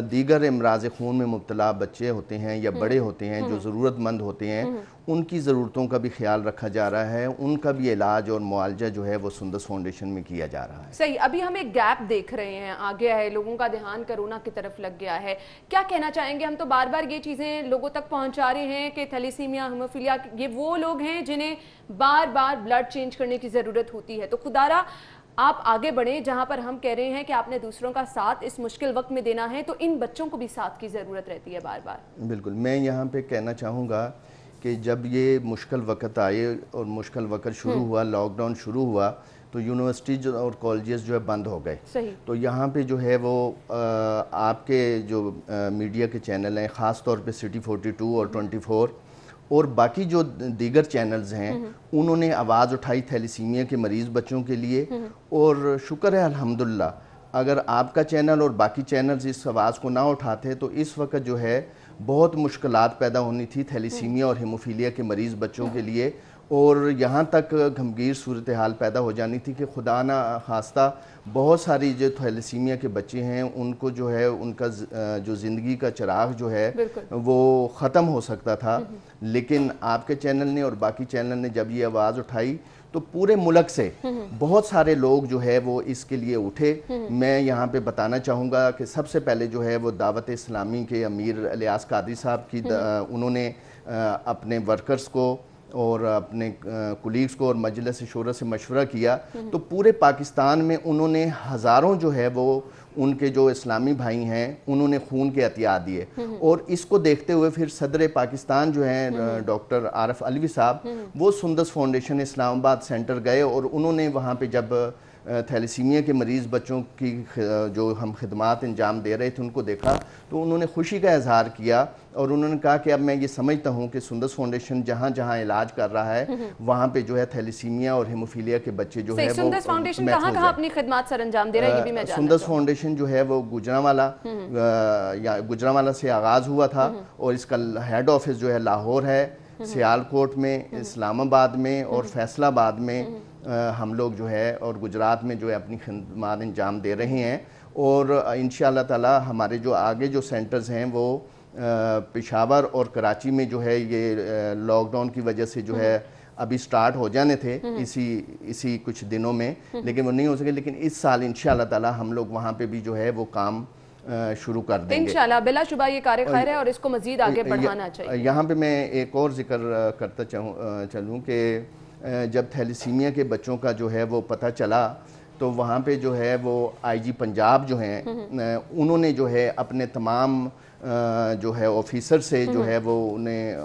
दीगर अमराज खून में मुब्तला बच्चे होते हैं या बड़े होते हैं जो ज़रूरतमंद होते हैं, उनकी ज़रूरतों का भी ख्याल रखा जा रहा है, उनका भी इलाज और मुआवजा जो है वो सुंदस फाउंडेशन में किया जा रहा है। सही। अभी हम एक गैप देख रहे हैं, आ गया है, लोगों का ध्यान कोरोना की तरफ लग गया है, क्या कहना चाहेंगे? हम तो बार बार ये चीज़ें लोगों तक पहुँचा रहे हैं कि थैलीसीमिया, हीमोफीलिया ये वो लोग हैं जिन्हें बार बार ब्लड चेंज करने की ज़रूरत होती है। तो खुदारा आप आगे बढ़ें, जहां पर हम कह रहे हैं कि आपने दूसरों का साथ इस मुश्किल वक्त में देना है, तो इन बच्चों को भी साथ की ज़रूरत रहती है बार बार। बिल्कुल। मैं यहाँ पे कहना चाहूँगा कि जब ये मुश्किल वक्त आए और मुश्किल वक्त शुरू हुआ, लॉकडाउन शुरू हुआ, तो यूनिवर्सिटीज और कॉलेजेस जो है बंद हो गए। तो यहाँ पे जो है वो आपके जो मीडिया के चैनल हैं, ख़ास तौर पे सिटी 42 और 24 और बाकी जो दीगर चैनल्स हैं, उन्होंने आवाज़ उठाई थैलीसीमिया के मरीज़ बच्चों के लिए। और शुक्र है अल्हम्दुलिल्लाह, अगर आपका चैनल और बाकी चैनल्स इस आवाज़ को ना उठाते तो इस वक्त जो है बहुत मुश्किलात पैदा होनी थी थैलीसीमिया और हीमोफीलिया के मरीज़ बच्चों के लिए, और यहाँ तक गंभीर सूरत हाल पैदा हो जानी थी कि खुदा ना खास्ता बहुत सारी जो थैलीसीमिया के बच्चे हैं उनको जो है उनका जो ज़िंदगी का चिराग जो है वो ख़त्म हो सकता था। लेकिन आपके चैनल ने और बाकी चैनल ने जब ये आवाज़ उठाई तो पूरे मुल्क से बहुत सारे लोग जो है वो इसके लिए उठे। मैं यहाँ पे बताना चाहूँगा कि सबसे पहले जो है वो दावत इस्लामी के अमीर इलियास कादरी साहब की उन्होंने अपने वर्कर्स को और अपने कुलीग्स को और मजलिस शूरा से मशवरा किया, तो पूरे पाकिस्तान में उन्होंने हज़ारों जो है वो उनके जो इस्लामी भाई हैं उन्होंने खून के अतिया दिए। और इसको देखते हुए फिर सदर पाकिस्तान जो हैं डॉक्टर आरिफ अलवी साहब, वो सुंदस फाउंडेशन इस्लामाबाद सेंटर गए और उन्होंने वहाँ पे जब थैलीसीमिया के मरीज़ बच्चों की जो हम खिदमात अंजाम दे रहे थे उनको देखा तो उन्होंने खुशी का इजहार किया और उन्होंने कहा कि अब मैं ये समझता हूँ कि सुंदस फाउंडेशन जहाँ जहाँ इलाज कर रहा है वहाँ पे जो है थैलीसीमिया और हीमोफीलिया के बच्चे जो है वो सुंदस फाउंडेशन कहाँ अपनी खिदमत सर अंजाम दे रहा है, ये भी मैं जानना सुंदस फाउंडेशन जो है वो गुजरांवाला से आगाज़ हुआ था और इसका हेड ऑफिस जो है लाहौर है, सियालकोट में, इस्लामाबाद में और फैसलाबाद में हम लोग जो है और गुजरात में जो है अपनी खिदमत अंजाम दे रहे हैं। और इंशाअल्लाह ताला हमारे जो आगे जो सेंटर्स हैं वो पेशावर और कराची में जो है ये लॉकडाउन की वजह से जो है अभी स्टार्ट हो जाने थे इसी कुछ दिनों में, लेकिन वो नहीं हो सके। लेकिन इस साल इंशाअल्लाह ताला हम लोग वहाँ पे भी जो है वो काम शुरू कर देंगे इंशाअल्लाह। बिलाशुबा ये कार्य खैर है और इसको मजीद आगे बढ़ाना चाहिए। यहाँ पे मैं एक और जिक्र करता चलूँ कि जब थैलीसीमिया के बच्चों का जो है वो पता चला तो वहाँ पे जो है वो आईजी पंजाब जो हैं उन्होंने जो है अपने तमाम जो है ऑफिसर से जो है वो उन्हें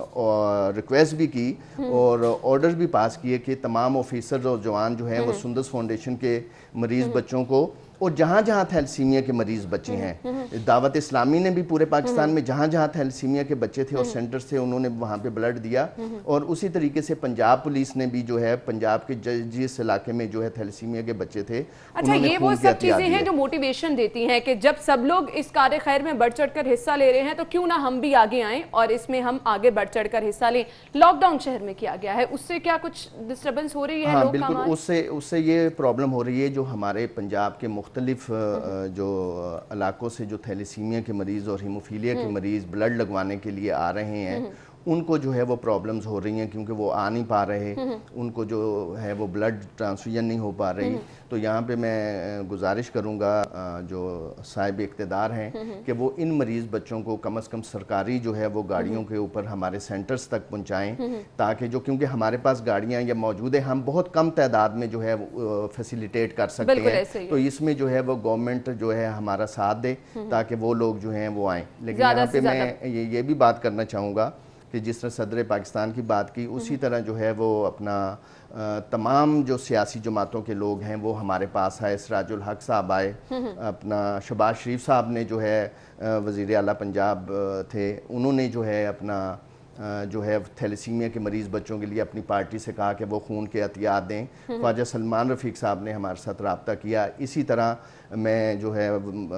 रिक्वेस्ट भी की और ऑर्डर भी पास किए कि तमाम ऑफिसर और जवान जो हैं वो सुंदस फाउंडेशन के मरीज़ बच्चों को और जहाँ जहाँ थैलेसीमिया के मरीज़ बच्चे हैं, दावत इस्लामी ने भी पूरे पाकिस्तान में जहाँ जहाँ थैलेसीमिया के बच्चे थे और सेंटर्स थे उन्होंने वहाँ पे ब्लड दिया। और उसी तरीके से पंजाब पुलिस ने भी जो है पंजाब के जिस इलाके में जो है थैलेसीमिया के बच्चे थे, अच्छा ये वो सब चीज़ें हैं जो मोटिवेशन देती हैं कि जब सब लोग इस कार्य खैर में बढ़ चढ़ कर हिस्सा ले रहे हैं तो क्यों ना हम भी आगे आएँ और इसमें हम आगे बढ़ चढ़ कर हिस्सा लें। लॉकडाउन शहर में किया गया है, उससे क्या कुछ डिस्टर्बेंस हो रही है? हाँ बिल्कुल, उससे ये प्रॉब्लम हो रही है जो हमारे पंजाब के मुख्तलिफ जो इलाकों से जो थैलेसीमिया के मरीज़ और हीमोफीलिया के मरीज़ ब्लड लगवाने के लिए आ रहे हैं, उनको जो है वो प्रॉब्लम्स हो रही हैं क्योंकि वो आ नहीं पा रहे, उनको जो है वो ब्लड ट्रांसफ्यूजन नहीं हो पा रही। तो यहाँ पे मैं गुजारिश करूँगा जो साहिब इक़्तिदार हैं कि वो इन मरीज़ बच्चों को कम से कम सरकारी जो है वो गाड़ियों के ऊपर हमारे सेंटर्स तक पहुँचाएँ, ताकि जो क्योंकि हमारे पास गाड़ियाँ या मौजूद है, हम बहुत कम तादाद में जो है फैसिलिटेट कर सकते हैं। तो इसमें जो है वो गवर्नमेंट जो है हमारा साथ दे ताकि वो लोग जो हैं वो आएँ। लेकिन यहाँ पे मैं ये भी बात करना चाहूँगा कि जिस तरह सदर पाकिस्तान की बात की, उसी तरह जो है वो अपना तमाम जो सियासी जमातों के लोग हैं वो हमारे पास आए। सिराजुल हक साहब आए, अपना शहबाज शरीफ साहब ने जो है वज़ीर आला पंजाब थे, उन्होंने जो है अपना जो है थैलेसीमिया के मरीज़ बच्चों के लिए अपनी पार्टी से कहा कि वो खून के एहतियात दें। ख्वाजा सलमान रफ़ीक साहब ने हमारे साथ रब्ता किया। इसी तरह मैं जो है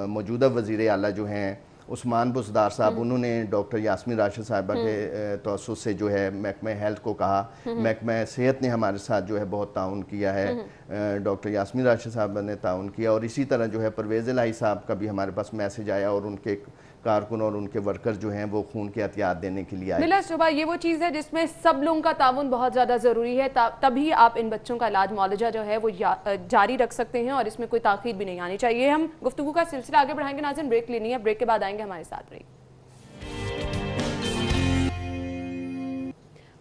मौजूदा वज़ीर आला जो हैं उस्मान बुज़दार साहब, उन्होंने डॉक्टर यास्मीन राशिद साहिबा के तवस्सुस से जो है महकमा हेल्थ को कहा, महकमा सेहत ने हमारे साथ जो है बहुत ताउन किया है, डॉक्टर यास्मीन राशिद साहब ने ताउन किया। और इसी तरह जो है परवेज़ इलाही साहब का भी हमारे पास मैसेज आया और उनके कारकुन और उनके वर्कर जो हैं वो खून के एहतियात देने के लिए आए। मिला सुबह ये वो चीज़ है जिसमें सब लोगों का ताउन बहुत ज़्यादा ज़रूरी है, तभी आप इन बच्चों का इलाज मुआलजा जो है वो जारी रख सकते हैं और इसमें कोई ताख़ीर भी नहीं आनी चाहिए। हम गुफ्तगू का सिलसिला आगे बढ़ाएंगे। नाज़रीन ब्रेक लेनी है, ब्रेक के बाद आएंगे हमारे साथ।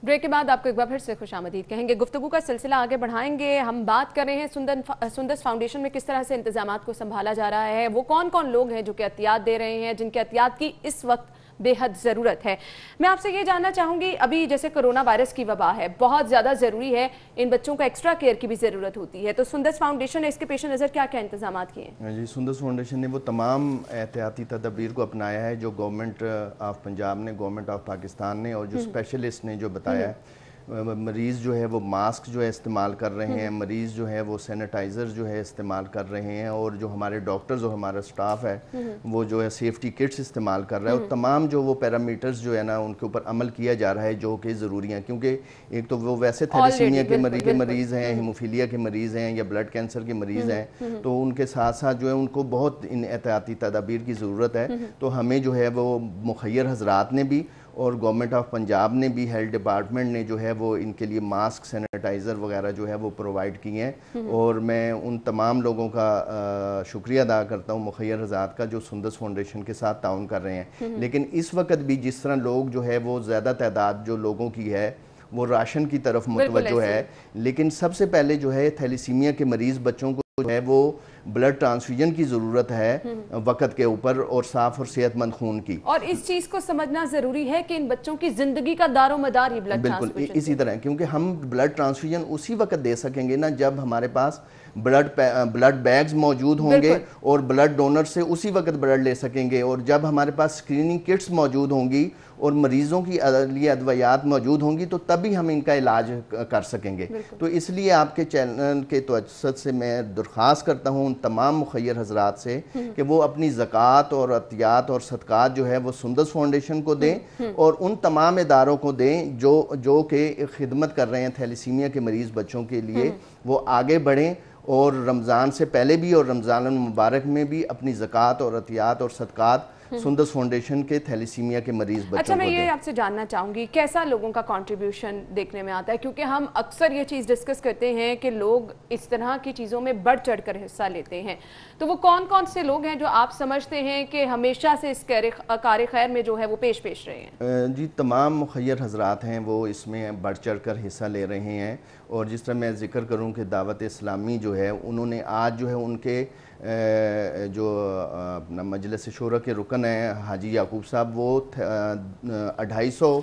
ब्रेक के बाद आपको एक बार फिर से खुशामदीद कहेंगे। गुफ्तगू का सिलसिला आगे बढ़ाएंगे। हम बात कर रहे हैं सुंदस फाउंडेशन में किस तरह से इंतजामात को संभाला जा रहा है, वो कौन कौन लोग हैं जो कि एहतियात दे रहे हैं, जिनके एहतियात की इस वक्त बेहद ज़रूरत है। मैं आपसे ये जानना चाहूँगी, अभी जैसे कोरोना वायरस की वबा है, बहुत ज़्यादा ज़रूरी है, इन बच्चों को एक्स्ट्रा केयर की भी ज़रूरत होती है, तो सुंदस फाउंडेशन ने इसके पेश नज़र क्या क्या इंतजाम किए हैं? जी, सुंदस फाउंडेशन ने वो तमाम एहतियाती तदबीर को अपनाया है जो गवर्नमेंट ऑफ पंजाब ने, गवर्नमेंट ऑफ पाकिस्तान ने और जो स्पेशलिस्ट ने जो बताया है। मरीज़ जो है वो मास्क जो है इस्तेमाल कर रहे हैं, मरीज़ जो है वो सैनिटाइज़र जो है इस्तेमाल कर रहे हैं, और जो हमारे डॉक्टर्स और हमारा स्टाफ है वो जो है सेफ्टी किट्स इस्तेमाल कर रहा है। और तमाम जो वो पैरामीटर्स जो है ना उनके ऊपर अमल किया जा रहा है जो कि ज़रूरी हैं, क्योंकि एक तो वो वैसे थैलेसीमिया के मरीज़ हैं, हीमोफीलिया के मरीज़ हैं या ब्लड कैंसर के मरीज़ हैं, तो उनके साथ साथ जो है उनको बहुत इन एहतियाती तदाबीर की ज़रूरत है। तो हमें जो है वो मुखय्यर हजरात ने भी और गवर्नमेंट ऑफ पंजाब ने भी, हेल्थ डिपार्टमेंट ने जो है वो इनके लिए मास्क, सैनिटाइज़र वगैरह जो है वो प्रोवाइड किए हैं। और मैं उन तमाम लोगों का शुक्रिया अदा करता हूँ, मुखय्यर हज़रात का, जो सुंदस फाउंडेशन के साथ ताउन कर रहे हैं। लेकिन इस वक्त भी जिस तरह लोग जो है वो ज़्यादा तादाद जो लोगों की है वो राशन की तरफ मुतवज्जो है, लेकिन सबसे पहले जो है थैलेसीमिया के मरीज़ बच्चों को जो है वो ब्लड ट्रांसफ्यूजन की ज़रूरत है वक़्त के ऊपर, और साफ़ और सेहतमंद खून की। और इस चीज़ को समझना ज़रूरी है कि इन बच्चों की ज़िंदगी का दारो मदार ही ब्लड बिल्कुल इसी तरह, क्योंकि हम ब्लड ट्रांसफ्यूजन उसी वक्त दे सकेंगे ना जब हमारे पास ब्लड बैग्स मौजूद होंगे और ब्लड डोनर से उसी वक्त ब्लड ले सकेंगे, और जब हमारे पास स्क्रीनिंग किट्स मौजूद होंगी और मरीज़ों की लिए अदवायात मौजूद होंगी तो तभी हम इनका इलाज कर सकेंगे। तो इसलिए आपके चैनल के तवज्जुह से मैं दरख्वास्त करता हूँ उन तमाम मुखय्यर हजरात से कि वो अपनी ज़कात और अतियात और सदक़ात जो है वो सुंदस फाउंडेशन को दें और उन तमाम इदारों को दें जो कि खिदमत कर रहे हैं थैलेसीमिया के मरीज़ बच्चों के लिए। वो आगे बढ़ें और रमज़ान से पहले भी और रमज़ान मुबारक में भी अपनी ज़कात और अतियात और सदक़ात सुंदस फाउंडेशन के थैलेसीमिया के मरीज बच्चों अच्छा, मैं ये आपसे जानना चाहूँगी कैसा लोगों का कंट्रीब्यूशन देखने में आता है, क्योंकि हम अक्सर ये चीज़ डिस्कस करते हैं कि लोग इस तरह की चीज़ों में बढ़ चढ़ कर हिस्सा लेते हैं, तो वो कौन कौन से लोग हैं जो आप समझते हैं कि हमेशा से इस कार्य खैर में जो है वो पेश रहे हैं? जी, तमाम मुखय्यर हजरात हैं वो इसमें बढ़ चढ़ कर हिस्सा ले रहे हैं। और जिस तरह मैं ज़िक्र करूँ कि दावत इस्लामी जो है उन्होंने आज जो है उनके जो अपना मजलिस शूरा के रुकन रुकन है हाजी याकूब साहब, वो 250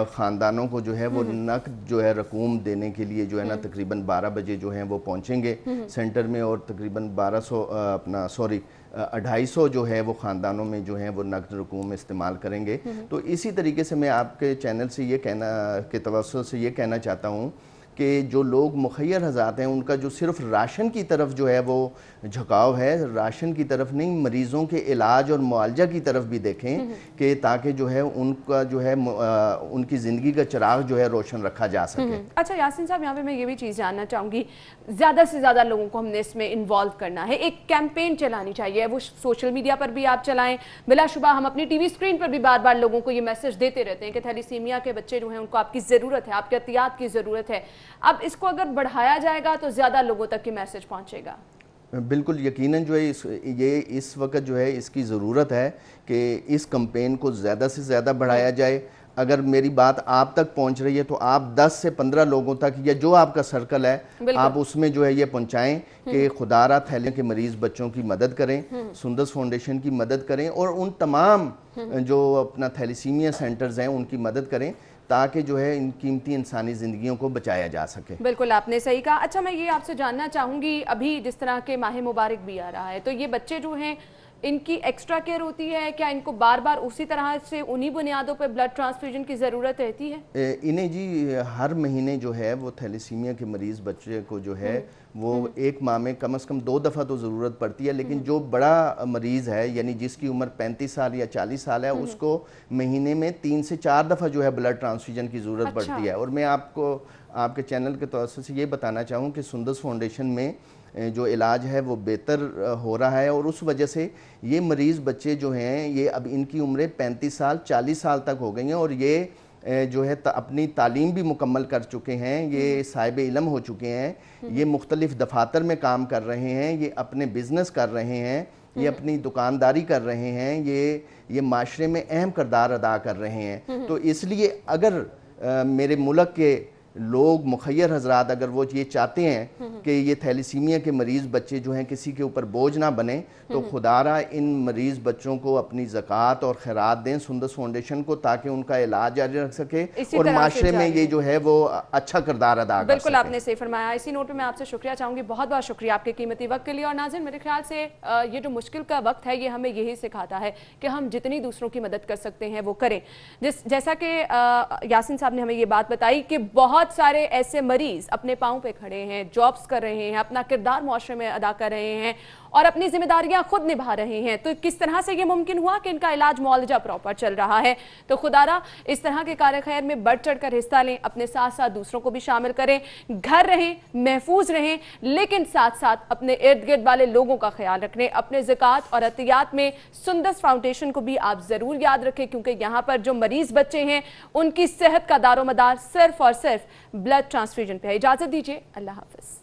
ख़ानदानों को जो है वो नकद जो है रकूम देने के लिए जो है ना तकरीबन 12 बजे जो है वो पहुँचेंगे सेंटर में, और तकरीबन 250 जो है वो ख़ानदानों में जो है वो नकद रकूम इस्तेमाल करेंगे। तो इसी तरीके से मैं आपके चैनल से ये कहना के तवज्जुह से ये कहना चाहता हूँ कि जो लोग मुखय्यर हज़ात हैं उनका जो सिर्फ राशन की तरफ जो है वो झुकाव है, राशन की तरफ नहीं, मरीज़ों के इलाज और मुआवजा की तरफ भी देखें कि ताकि जो है उनका जो है उनकी ज़िंदगी का चिराग जो है रोशन रखा जा सके। अच्छा यासिन साहब, यहाँ पे मैं ये भी चीज़ जानना चाहूँगी, ज़्यादा से ज़्यादा लोगों को हमने इसमें इन्वॉल्व करना है, एक कैंपेन चलानी चाहिए, वो सोशल मीडिया पर भी आप चलाएं, बिलाशुबा हम अपनी टीवी स्क्रीन पर भी बार बार लोगों को ये मैसेज देते रहते हैं कि थैलीसीमिया के बच्चे जो हैं उनको आपकी ज़रूरत है, आपके एहतियात की ज़रूरत है। अब इसको अगर बढ़ाया जाएगा तो ज़्यादा लोगों तक ये मैसेज पहुँचेगा। बिल्कुल यकीनन जो है इस वक्त जो है इसकी ज़रूरत है कि इस कैंपेन को ज़्यादा से ज़्यादा बढ़ाया जाए। अगर मेरी बात आप तक पहुंच रही है तो आप 10 से 15 लोगों तक या जो आपका सर्कल है आप उसमें जो है ये पहुंचाएं कि खुदारा थैलियों के मरीज़ बच्चों की मदद करें, सुंदस फाउंडेशन की मदद करें और उन तमाम जो अपना थैलीसीमिया सेंटर्स हैं उनकी मदद करें ताकि जो है इन कीमती इंसानी ज़िंदगियों को बचाया जा सके। बिल्कुल आपने सही कहा। अच्छा, मैं ये आपसे जानना चाहूँगी, अभी जिस तरह के माह मुबारक भी आ रहा है तो ये बच्चे जो हैं इनकी एक्स्ट्रा केयर होती है क्या? इनको बार बार उसी तरह से उन्हीं बुनियादों पर ब्लड ट्रांसफ्यूजन की ज़रूरत रहती है? इन्हें जी हर महीने जो है वो थैलीसीमिया के मरीज़ बच्चे को जो है वो एक माह में कम से कम 2 दफ़ा तो ज़रूरत पड़ती है, लेकिन जो बड़ा मरीज़ है यानी जिसकी उम्र 35 साल या 40 साल है उसको महीने में 3 से 4 दफ़ा जो है ब्लड ट्रांसफ्यूजन की ज़रूरत पड़ती है। और मैं आपको आपके चैनल के तौर से ये बताना चाहूँ कि सुंदस फाउंडेशन में जो इलाज है वो बेहतर हो रहा है और उस वजह से ये मरीज़ बच्चे जो हैं ये अब इनकी उम्रें 35 साल 40 साल तक हो गई हैं और ये जो है अपनी तालीम भी मुकम्मल कर चुके हैं, ये साहिब इल्म हो चुके हैं, ये मुख्तलिफ दफातर में काम कर रहे हैं, ये अपने बिज़नेस कर रहे हैं, ये अपनी दुकानदारी कर रहे हैं, ये माशरे में अहम किरदार अदा कर रहे हैं। तो इसलिए अगर मेरे मुल्क के लोग मुखय्यर हजरात अगर वो ये चाहते हैं कि ये थैलीसीमिया के मरीज़ बच्चे जो हैं किसी के ऊपर बोझ ना बने तो खुदारा इन मरीज़ बच्चों को अपनी ज़कात और खैरात दें सुंदस फाउंडेशन को ताकि उनका इलाज जारी रख सके और माशरे में ये जो है वो अच्छा किरदार अदा कर सके। बिल्कुल आपने सही फरमाया। इसी नोट पे मैं आपसे शुक्रिया चाहूँगी, बहुत बहुत शुक्रिया आपके कीमती वक्त के लिए। और नाज़रीन, मेरे ख्याल से ये जो मुश्किल का वक्त है ये हमें यही सिखाता है कि हम जितनी दूसरों की मदद कर सकते हैं वो करें। जैसा कि यासिन साहब ने हमें ये बात बताई कि बहुत सारे ऐसे मरीज अपने पाँव पे खड़े हैं, जॉब्स कर रहे हैं, अपना किरदार मुआशरे में अदा कर रहे हैं और अपनी जिम्मेदारियां खुद निभा रहे हैं। तो किस तरह से ये मुमकिन हुआ कि इनका इलाज मुआवजा प्रॉपर चल रहा है। तो खुदारा इस तरह के कार्य खैर में बढ़ चढ़कर हिस्सा लें, अपने साथ साथ दूसरों को भी शामिल करें, घर रहें, महफूज रहें, लेकिन साथ साथ अपने इर्द गिर्द वाले लोगों का ख्याल रखें। अपने ज़कात और अतियात में सुंदस फाउंडेशन को भी आप जरूर याद रखें क्योंकि यहाँ पर जो मरीज बच्चे हैं उनकी सेहत का दारोमदार सिर्फ और सिर्फ ब्लड ट्रांसफ्यूजन पे है। इजाजत दीजिए, अल्लाह हाफिज।